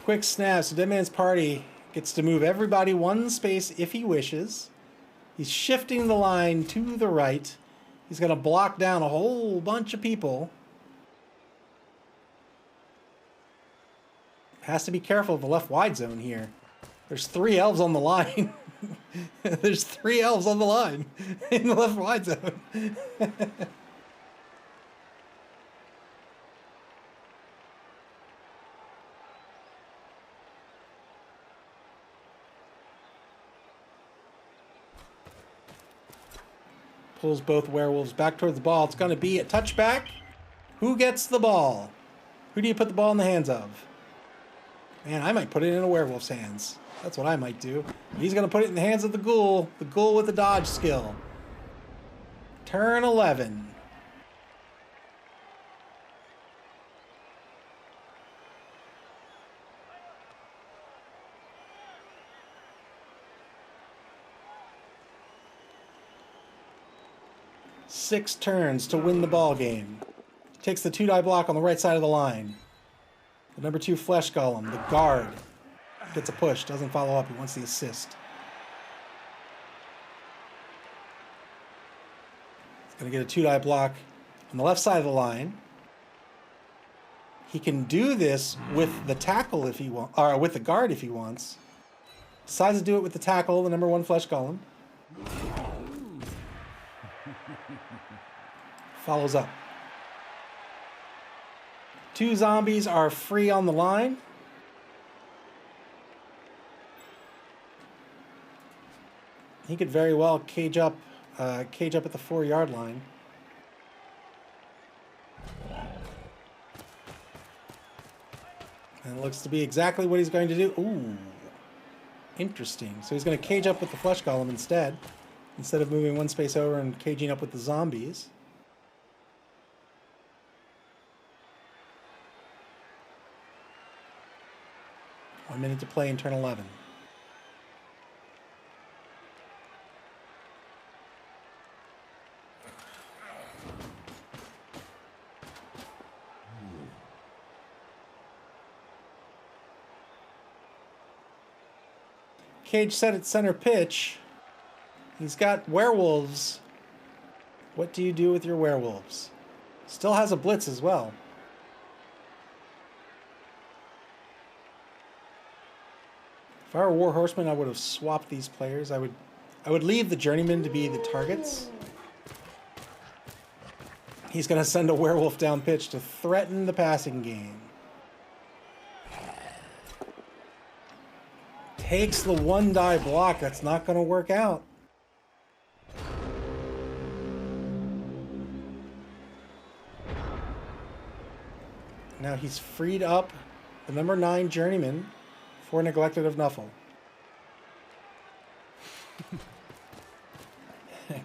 Quick snap, so Dead Man's Party gets to move everybody 1 space if he wishes. He's shifting the line to the right. He's going to block down a whole bunch of people. Has to be careful of the left wide zone here. There's 3 elves on the line. There's 3 elves on the line in the left wide zone. Pulls both werewolves back towards the ball. It's going to be a touchback. Who gets the ball? Who do you put the ball in the hands of? Man, I might put it in a werewolf's hands. That's what I might do. He's going to put it in the hands of the ghoul with the dodge skill. Turn 11. Six turns to win the ball game. Takes the 2-die block on the right side of the line. The number 2 flesh golem, the guard, gets a push, doesn't follow up, he wants the assist. He's going to get a 2-die block on the left side of the line. He can do this with the tackle if he wants, or with the guard if he wants. Decides to do it with the tackle, the number 1 flesh golem. Follows up. 2 zombies are free on the line. He could very well cage up at the 4-yard line. And it looks to be exactly what he's going to do. Ooh, interesting. So he's going to cage up with the flesh golem instead of moving 1 space over and caging up with the zombies. One minute to play in turn 11. Cage set at center pitch. He's got werewolves. What do you do with your werewolves? Still has a blitz as well. If I were War Horseman, I would have swapped these players. I would leave the journeyman to be the targets. He's going to send a werewolf down pitch to threaten the passing game. Takes the 1-die block. That's not going to work out. Now he's freed up the number 9 journeyman for Neglected of Nuffle.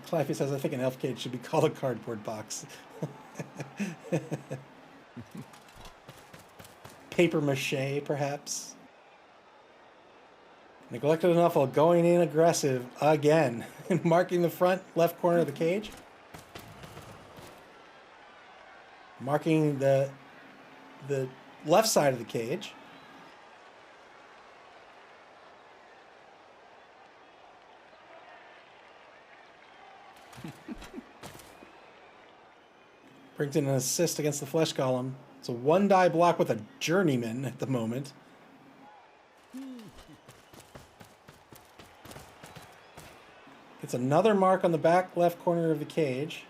Cliffy says, I think an elf cage should be called a cardboard box. Paper mache, perhaps. Neglected of Nuffle going in aggressive again. Marking the front left corner of the cage. Marking the left side of the cage. Brings in an assist against the Flesh Golem. It's a 1-die block with a Journeyman at the moment. Gets another mark on the back left corner of the cage.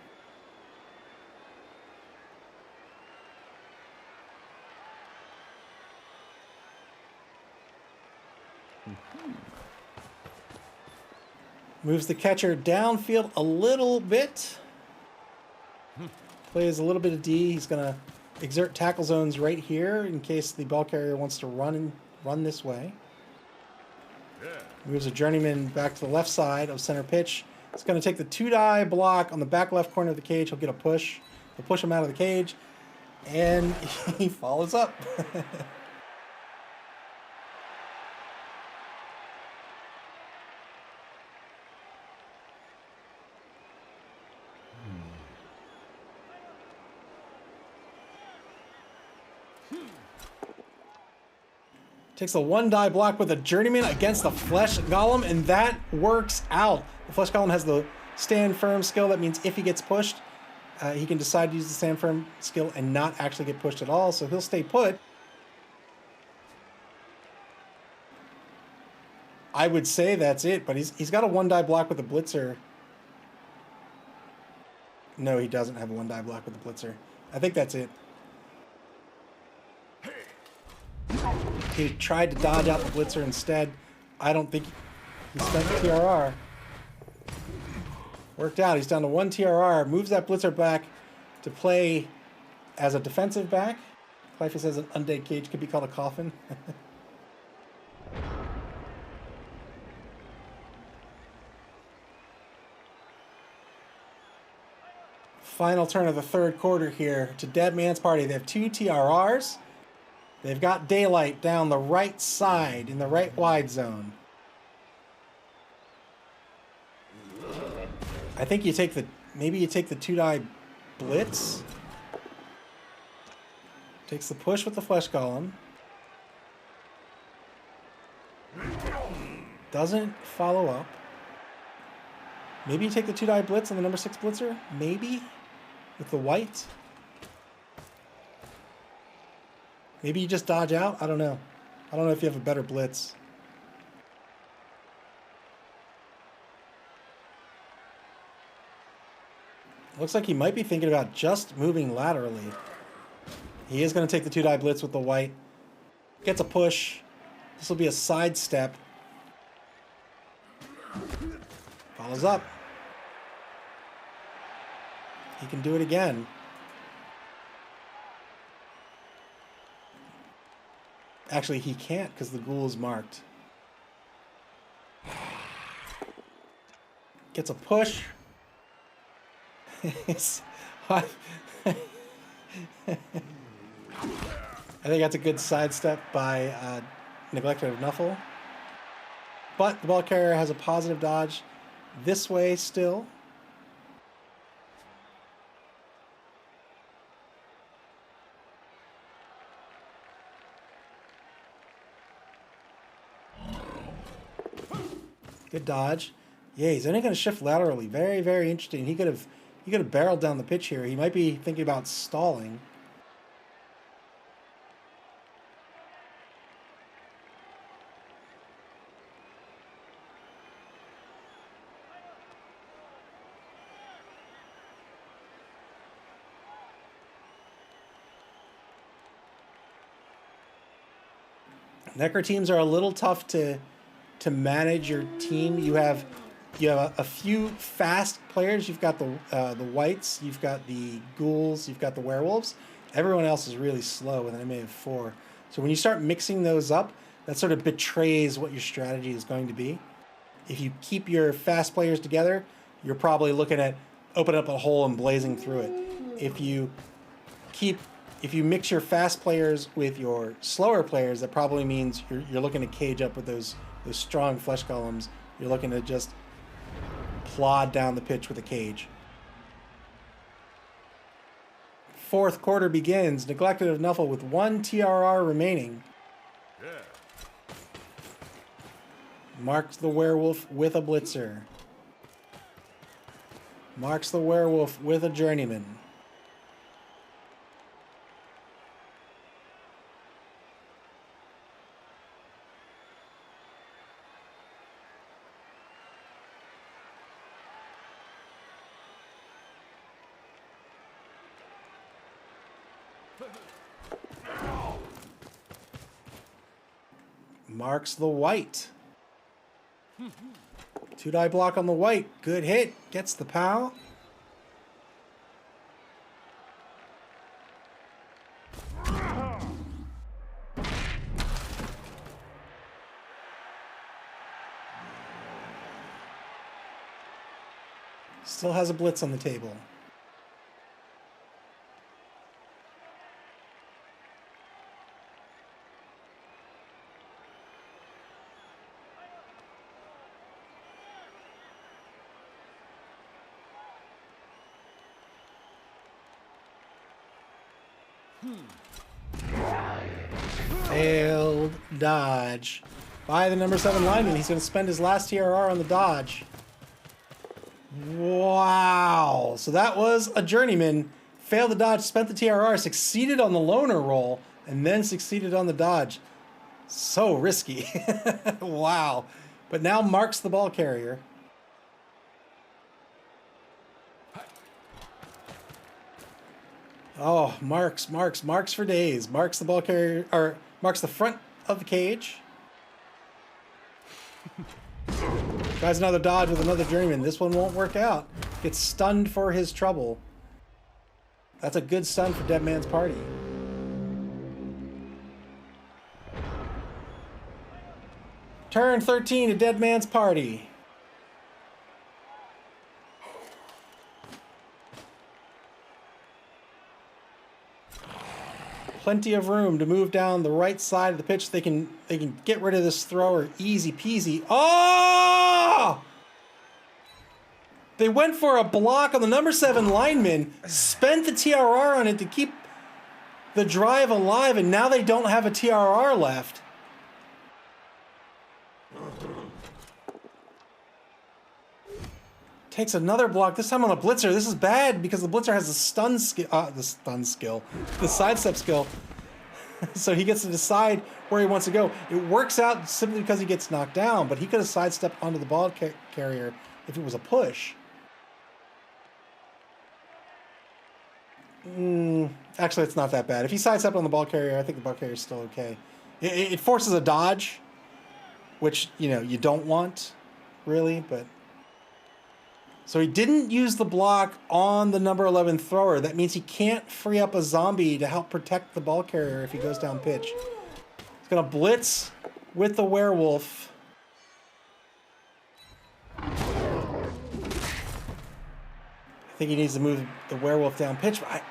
Moves the catcher downfield a little bit. Plays a little bit of D. He's going to exert tackle zones right here in case the ball carrier wants to run this way. Moves a journeyman back to the left side of center pitch. It's going to take the 2-die block on the back left corner of the cage. He'll get a push. He'll push him out of the cage. And he follows up. Takes a 1-die block with a journeyman against the Flesh Golem, and that works out. The Flesh Golem has the stand firm skill. That means if he gets pushed, he can decide to use the stand firm skill and not actually get pushed at all, so he'll stay put. I would say that's it, but he's got a 1-die block with a blitzer. No, he doesn't have a 1-die block with the blitzer. I think that's it. He tried to dodge out the blitzer instead. I don't think he spent the TRR. Worked out. He's down to 1 TRR. Moves that blitzer back to play as a defensive back. Cliffy says an undead cage could be called a coffin. Final turn of the third quarter here to Dead Man's Party. They have 2 TRRs. They've got daylight down the right side in the right wide zone. I think you take maybe you take the 2-die blitz. Takes the push with the Flesh Golem. Doesn't follow up. Maybe you take the 2-die blitz on the number 6 blitzer. Maybe with the white. Maybe you just dodge out? I don't know. I don't know if you have a better blitz. Looks like he might be thinking about just moving laterally. He is going to take the 2-die blitz with the white. Gets a push. This will be a sidestep. Follows up. He can do it again. Actually, he can't because the ghoul is marked. Gets a push. I think that's a good sidestep by Neglected of Nuffle. But the ball carrier has a positive dodge this way still. Good dodge. Yeah, he's only going to shift laterally. Very, very interesting. He could have barreled down the pitch here. He might be thinking about stalling. Necker teams are a little tough to to manage your team. You have a few fast players. You've got the whites, you've got the ghouls, you've got the werewolves. Everyone else is really slow with an MA of 4. So when you start mixing those up, that sort of betrays what your strategy is going to be. If you keep your fast players together, you're probably looking at opening up a hole and blazing through it. If you mix your fast players with your slower players, that probably means you're looking to cage up with those strong flesh columns. You're looking to just plod down the pitch with a cage. Fourth quarter begins. Neglected of Nuffle with 1 TRR remaining. Yeah. Marks the werewolf with a blitzer. Marks the werewolf with a journeyman. Marks the white. 2-die block on the white. Good hit. Gets the POW. Still has a blitz on the table. Failed dodge by the number 7 lineman. He's going to spend his last TRR on the dodge. Wow. So that was a journeyman. Failed the dodge, spent the TRR, succeeded on the loner roll, and then succeeded on the dodge. So risky. Wow. But now marks the ball carrier. Oh, marks for days. Marks the ball carrier, or marks the front of the cage. Tries another dodge with another journeyman. This one won't work out. Gets stunned for his trouble. That's a good stun for Dead Man's Party. Turn 13 to Dead Man's Party. Plenty of room to move down the right side of the pitch. They can get rid of this thrower easy peasy. Oh! They went for a block on the number 7 lineman, spent the TRR on it to keep the drive alive, and now they don't have a TRR left. Takes another block, this time on a blitzer. This is bad because the blitzer has the sidestep skill. So he gets to decide where he wants to go. It works out simply because he gets knocked down, but he could have sidestepped onto the ball carrier if it was a push. Actually, it's not that bad. If he sidestepped on the ball carrier, I think the ball carrier is still okay. It forces a dodge, which, you don't want, really, but... So he didn't use the block on the number 11 thrower. That means he can't free up a zombie to help protect the ball carrier if he goes down pitch. He's going to blitz with the werewolf. I think he needs to move the werewolf down pitch. But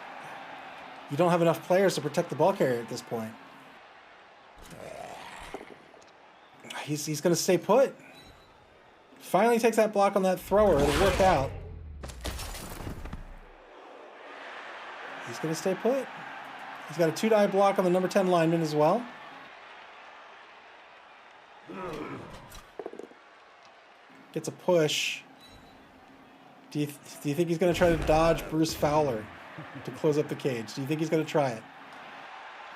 you don't have enough players to protect the ball carrier at this point. He's going to stay put. Finally takes that block on that thrower. It'll work out. He's going to stay put. He's got a 2-die block on the number 10 lineman as well. Gets a push. Do you think he's going to try to dodge Bruce Fowler to close up the cage? Do you think he's going to try it?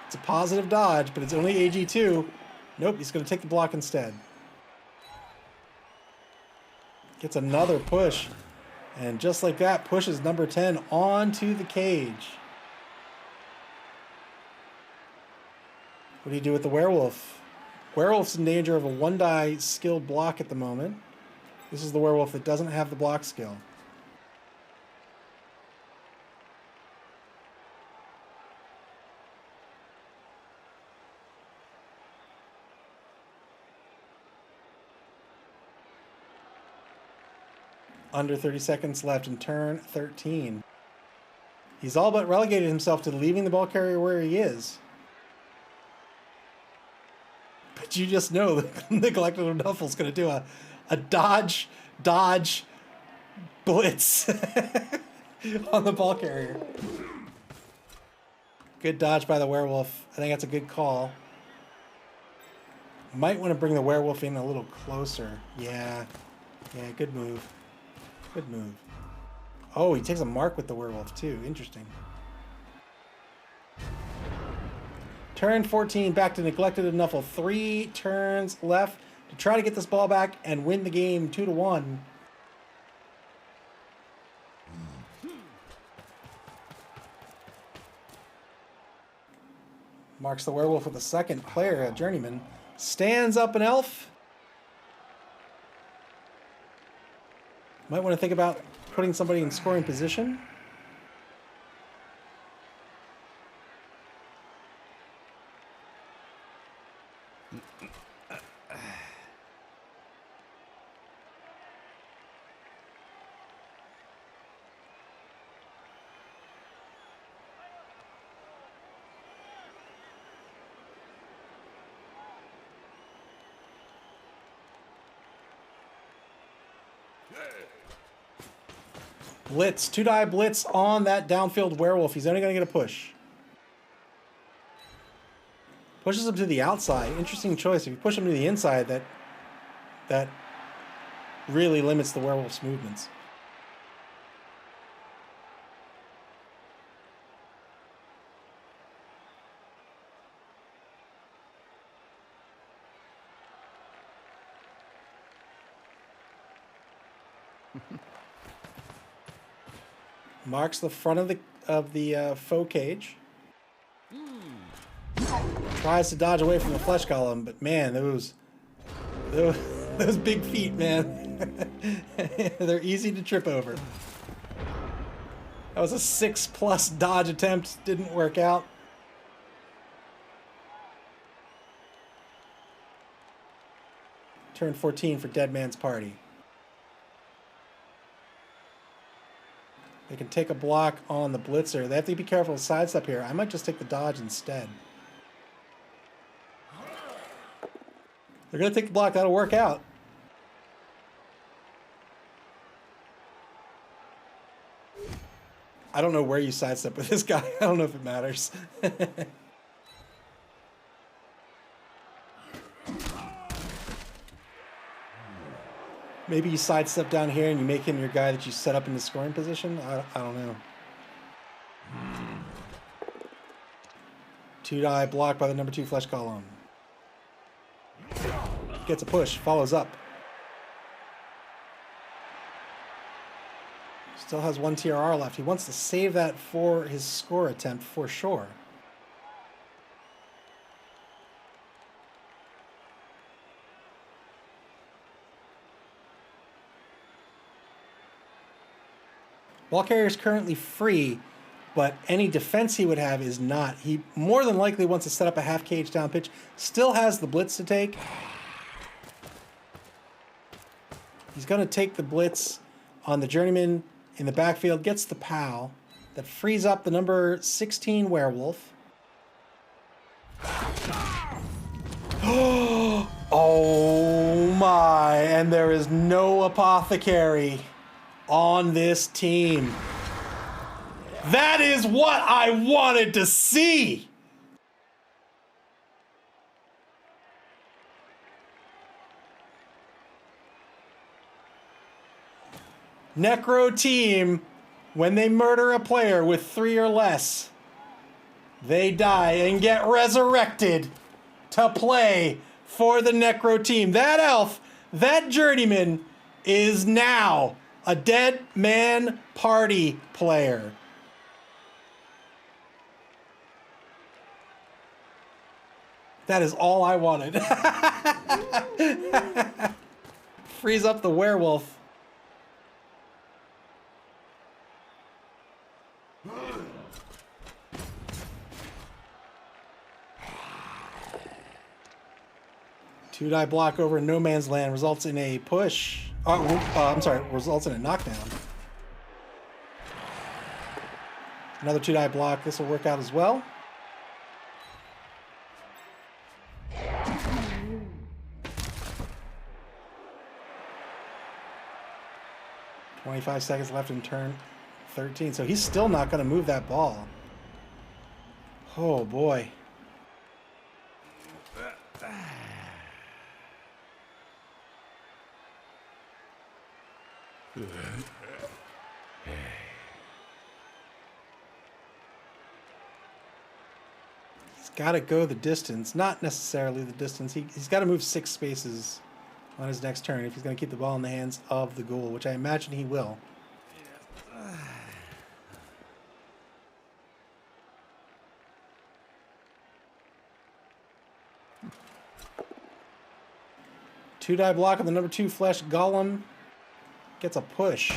It's a positive dodge, but it's only AG2. Nope, he's going to take the block instead. Gets another push. And just like that, pushes number 10 onto the cage. What do you do with the werewolf? Werewolf's in danger of a 1-die skilled block at the moment. This is the werewolf that doesn't have the block skill. Under 30 seconds left in turn 13. He's all but relegated himself to leaving the ball carrier where he is. But you just know that the Collective of Nuffle's going to do a dodge, blitz on the ball carrier. Good dodge by the werewolf. I think that's a good call. Might want to bring the werewolf in a little closer. Yeah, good move. Good move. Oh, he takes a mark with the werewolf too. Interesting. Turn 14, back to Neglected of Nuffle. 3 turns left to try to get this ball back and win the game 2-1. Marks the werewolf with the second player, a journeyman. Stands up an elf. Might want to think about putting somebody in scoring position. Blitz, 2-die blitz on that downfield werewolf. He's only going to get a push. Pushes him to the outside. Interesting choice. If you push him to the inside, that really limits the werewolf's movements. Marks the front of the foe cage. Tries to dodge away from the flesh column, but man, those big feet, man. They're easy to trip over. That was a 6+ dodge attempt. Didn't work out. Turn 14 for Dead Man's Party. They can take a block on the blitzer. They have to be careful with sidestep here. I might just take the dodge instead. They're going to take the block. That'll work out. I don't know where you sidestep with this guy. I don't know if it matters. Maybe you sidestep down here and you make him your guy that you set up in the scoring position. I don't know. 2-die blocked by the number 2 flesh column. Gets a push, follows up. Still has 1 TRR left. He wants to save that for his score attempt for sure. Ball carrier is currently free, but any defense he would have is not. He more than likely wants to set up a half cage down pitch. Still has the blitz to take. He's going to take the blitz on the journeyman in the backfield. Gets the POW. That frees up the number 16 werewolf. Oh my, and there is no apothecary on this team. That is what I wanted to see. Necro team, when they murder a player with 3 or less, they die and get resurrected to play for the Necro team. That elf, that journeyman, is now a Dead Man Party player. . That is all I wanted. Freeze up the werewolf. Two-die block over no man's land results in a push. I'm sorry, results in a knockdown. Another two-die block. This will work out as well. .25 seconds left in turn 13. So he's still not going to move that ball. Oh, boy. He's got to go the distance. Not necessarily the distance. He's got to move 6 spaces on his next turn if he's going to keep the ball in the hands of the ghoul, which I imagine he will. Two-die block on the number 2 flesh golem. Gets a push.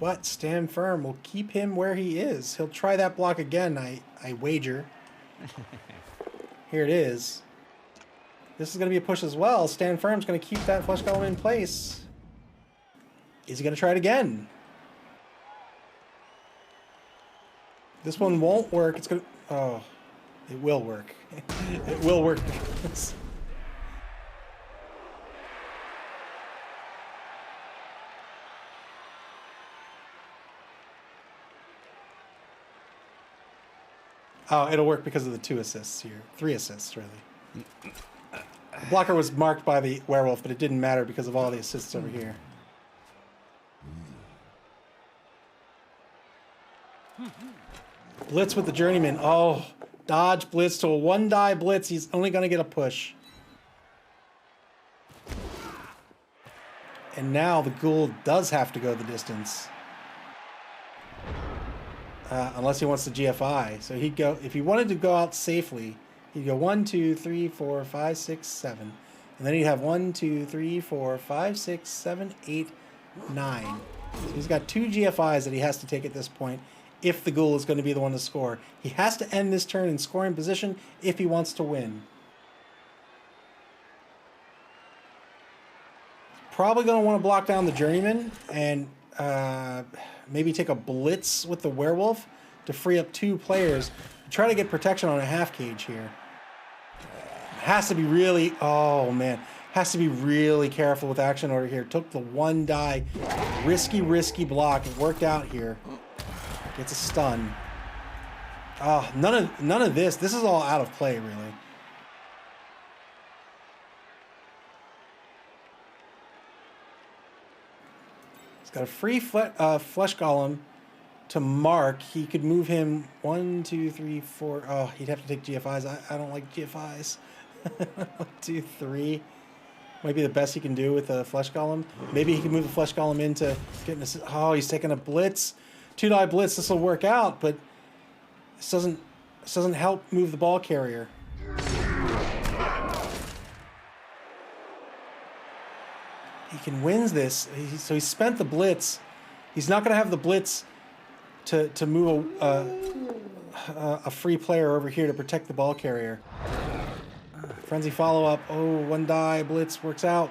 But Stand Firm will keep him where he is. He'll try that block again, I wager. Here it is. This is going to be a push as well. Stand Firm's going to keep that flesh golem in place. Is he going to try it again? This one won't work. It's going to... Oh, it will work. It will work. Oh, it'll work because of the 2 assists here. 3 assists, really. The blocker was marked by the werewolf, but it didn't matter because of all the assists over here. Blitz with the journeyman. Oh, dodge blitz to a 1-die blitz. He's only going to get a push. And now the ghoul does have to go the distance. Unless he wants to GFI. So he'd go, if he wanted to go out safely, he'd go 1, 2, 3, 4, 5, 6, 7. And then he'd have 1, 2, 3, 4, 5, 6, 7, 8, 9. So he's got 2 GFIs that he has to take at this point if the ghoul is going to be the one to score. He has to end this turn in scoring position if he wants to win. Probably going to want to block down the journeyman and maybe take a blitz with the werewolf to free up 2 players. Try to get protection on a half cage here. Has to be really, oh man, has to be really careful with action order here. Took the 1-die, risky block. It worked out here. Gets a stun. Oh, none of this. This is all out of play, really. Got a free flesh golem to mark. He could move him 1, 2, 3, 4. Oh, he'd have to take GFIs. I don't like GFIs. 1, 2, 3. Might be the best he can do with a flesh golem. Maybe he can move the flesh golem into getting a... Oh, he's taking a blitz. 2-die blitz. This will work out, but this doesn't help move the ball carrier. He can win this. So he spent the blitz. He's not going to have the blitz to move a free player over here to protect the ball carrier. Frenzy follow-up. Oh, 1-die blitz works out.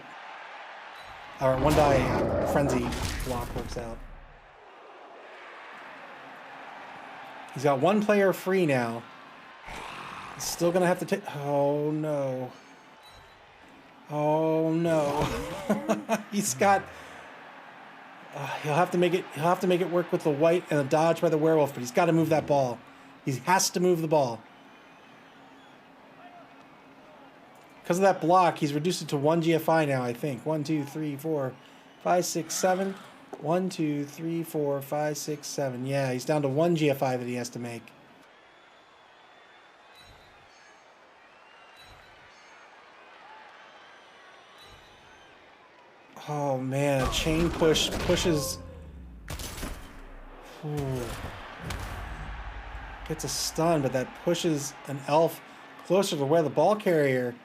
Or 1-die frenzy block works out. He's got 1 player free now. He's still going to have to take... Oh, no. Oh no. He's got he'll have to make it work with the white and a dodge by the werewolf, but he's got to move that ball. He has to move the ball. Because of that block, he's reduced it to 1 GFI now, I think. 1, 2, 3, 4, 5, 6, 7. 1, 2, 3, 4, 5, 6, 7. Yeah, he's down to 1 GFI that he has to make. Oh man, a chain pushes. Ooh. Gets a stun, but that pushes an elf closer to where the ball carrier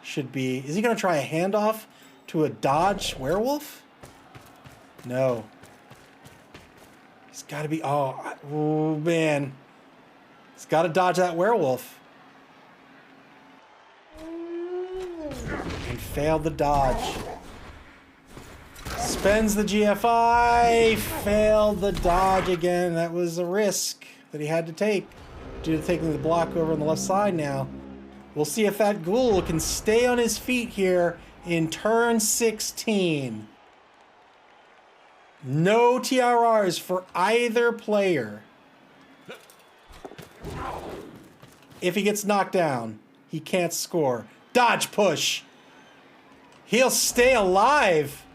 should be. Is he going to try a handoff to a dodge werewolf? No. He's got to be... Oh, man. He's got to dodge that werewolf. And failed the dodge. Spends the GFI. Failed the dodge again. That was a risk that he had to take due to taking the block over on the left side now. We'll see if that ghoul can stay on his feet here in turn 16. No TRRs for either player. If he gets knocked down, he can't score. Dodge push. He'll stay alive.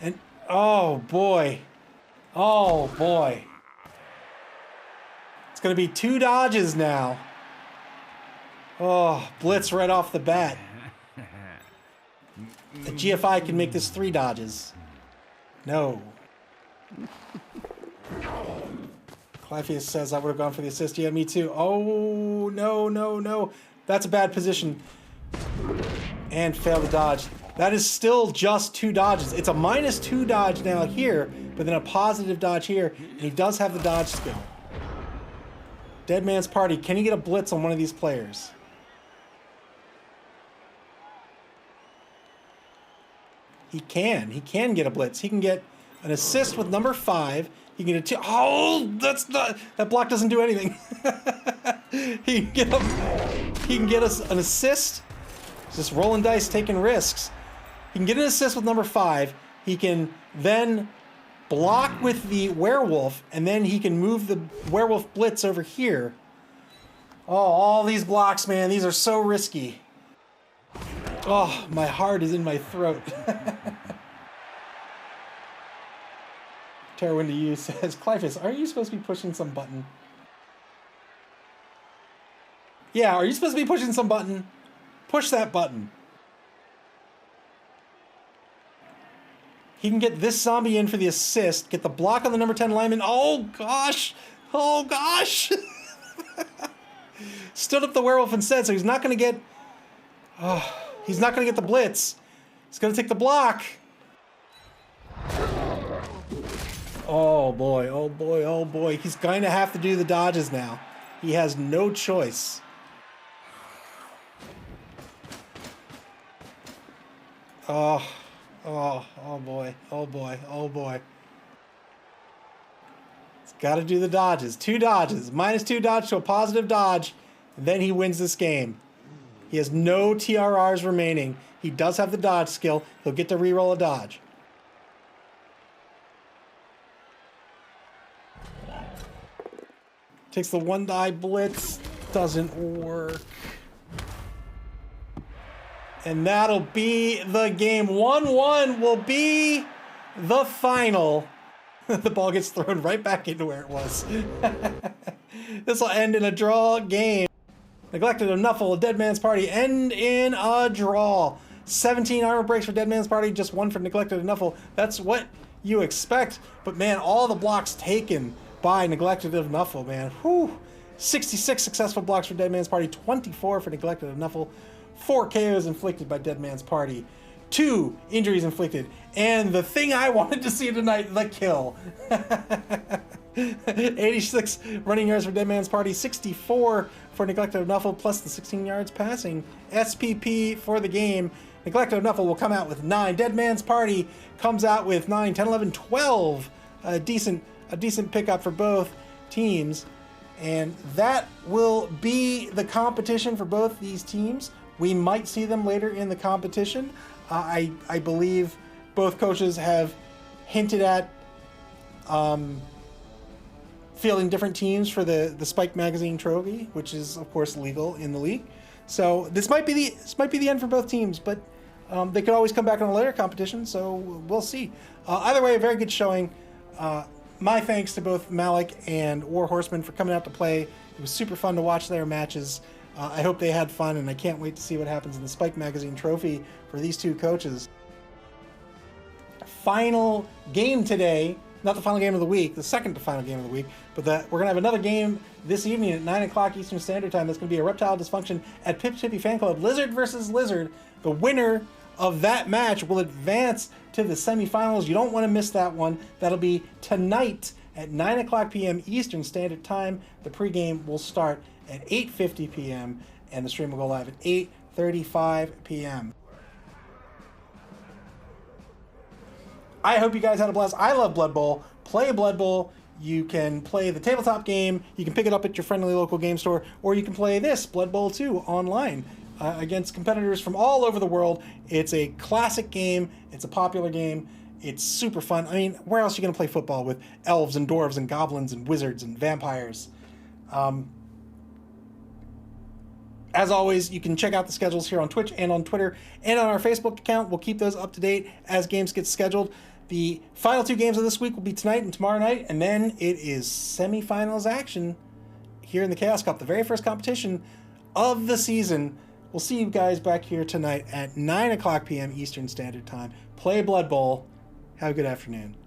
And oh boy. Oh boy. It's going to be 2 dodges now. Oh, blitz right off the bat. The GFI can make this 3 dodges. No. Clypheus says I would have gone for the assist. Yeah, me too. Oh, no, no, no. That's a bad position. And fail the dodge. That is still just 2 dodges. It's a -2 dodge now here, but then a positive dodge here. And he does have the dodge skill. Dead Man's Party. Can he get a blitz on one of these players? He can. He can get a blitz. He can get an assist with number 5. He can get a oh, that's not, that block doesn't do anything. He can get us an assist. Just rolling dice, taking risks. He can get an assist with number 5. He can then block with the werewolf, and then he can move the werewolf blitz over here. Oh, all these blocks, man. These are so risky. Oh, my heart is in my throat. Terrorwind to you says, Clyphus, aren't you supposed to be pushing some button? Yeah, are you supposed to be pushing some button? Push that button. He can get this zombie in for the assist, get the block on the number 10 lineman. Oh, gosh. Oh, gosh. Stood up the werewolf instead, so he's not going to get... Oh, he's not going to get the blitz. He's going to take the block. Oh, boy. Oh, boy. Oh, boy. He's going to have to do the dodges now. He has no choice. Oh, oh, oh boy, oh boy, oh boy. He's got to do the dodges. 2 dodges. -2 dodge to a positive dodge. And then he wins this game. He has no TRRs remaining. He does have the dodge skill. He'll get to reroll a dodge. Takes the 1-die blitz. Doesn't work. And that'll be the game. 1-1 will be the final. The ball gets thrown right back into where it was. This will end in a draw game. Neglected of Nuffle, Dead Man's Party end in a draw. 17 armor breaks for Dead Man's Party, just 1 for Neglected of Nuffle. That's what you expect. But man, all the blocks taken by Neglected of Nuffle, man. Whew. 66 successful blocks for Dead Man's Party, 24 for Neglected of Nuffle. 4 KOs inflicted by Dead Man's Party. 2 injuries inflicted. And the thing I wanted to see tonight, the kill. 86 running yards for Dead Man's Party. 64 for Neglected of Nuffle, plus the 16 yards passing. SPP for the game. Neglected of Nuffle will come out with 9. Dead Man's Party comes out with 9, 10, 11, 12. A decent pickup for both teams. And that will be the competition for both these teams. We might see them later in the competition. I believe both coaches have hinted at fielding different teams for the Spike Magazine trophy, which is of course legal in the league. So this might be the end for both teams, but they could always come back on a later competition. So we'll see. Either way, a very good showing. My thanks to both Malik and War Horseman for coming out to play. It was super fun to watch their matches. I hope they had fun, and I can't wait to see what happens in the Spike Magazine trophy for these two coaches. Final game today not the final game of the week, the second to final game of the week, but that we're going to have another game this evening at 9 o'clock Eastern Standard Time. That's going to be a Reptile Dysfunction at Pip Chippy Fan Club. Lizard versus Lizard. The winner of that match will advance to the semifinals. You don't want to miss that one. That'll be tonight at 9 o'clock p.m. Eastern Standard Time. The pregame will start at 8:50 p.m. and the stream will go live at 8:35 p.m. I hope you guys had a blast. I love Blood Bowl. Play Blood Bowl. You can play the tabletop game. You can pick it up at your friendly local game store, or you can play this, Blood Bowl 2, online against competitors from all over the world. It's a classic game. It's a popular game. It's super fun. I mean, where else are you going to play football with elves and dwarves and goblins and wizards and vampires? As always, you can check out the schedules here on Twitch and on Twitter and on our Facebook account. We'll keep those up to date as games get scheduled. The final 2 games of this week will be tonight and tomorrow night, and then it is semifinals action here in the Chaos Cup, the very first competition of the season. We'll see you guys back here tonight at 9 o'clock p.m. Eastern Standard Time. Play Blood Bowl. Have a good afternoon.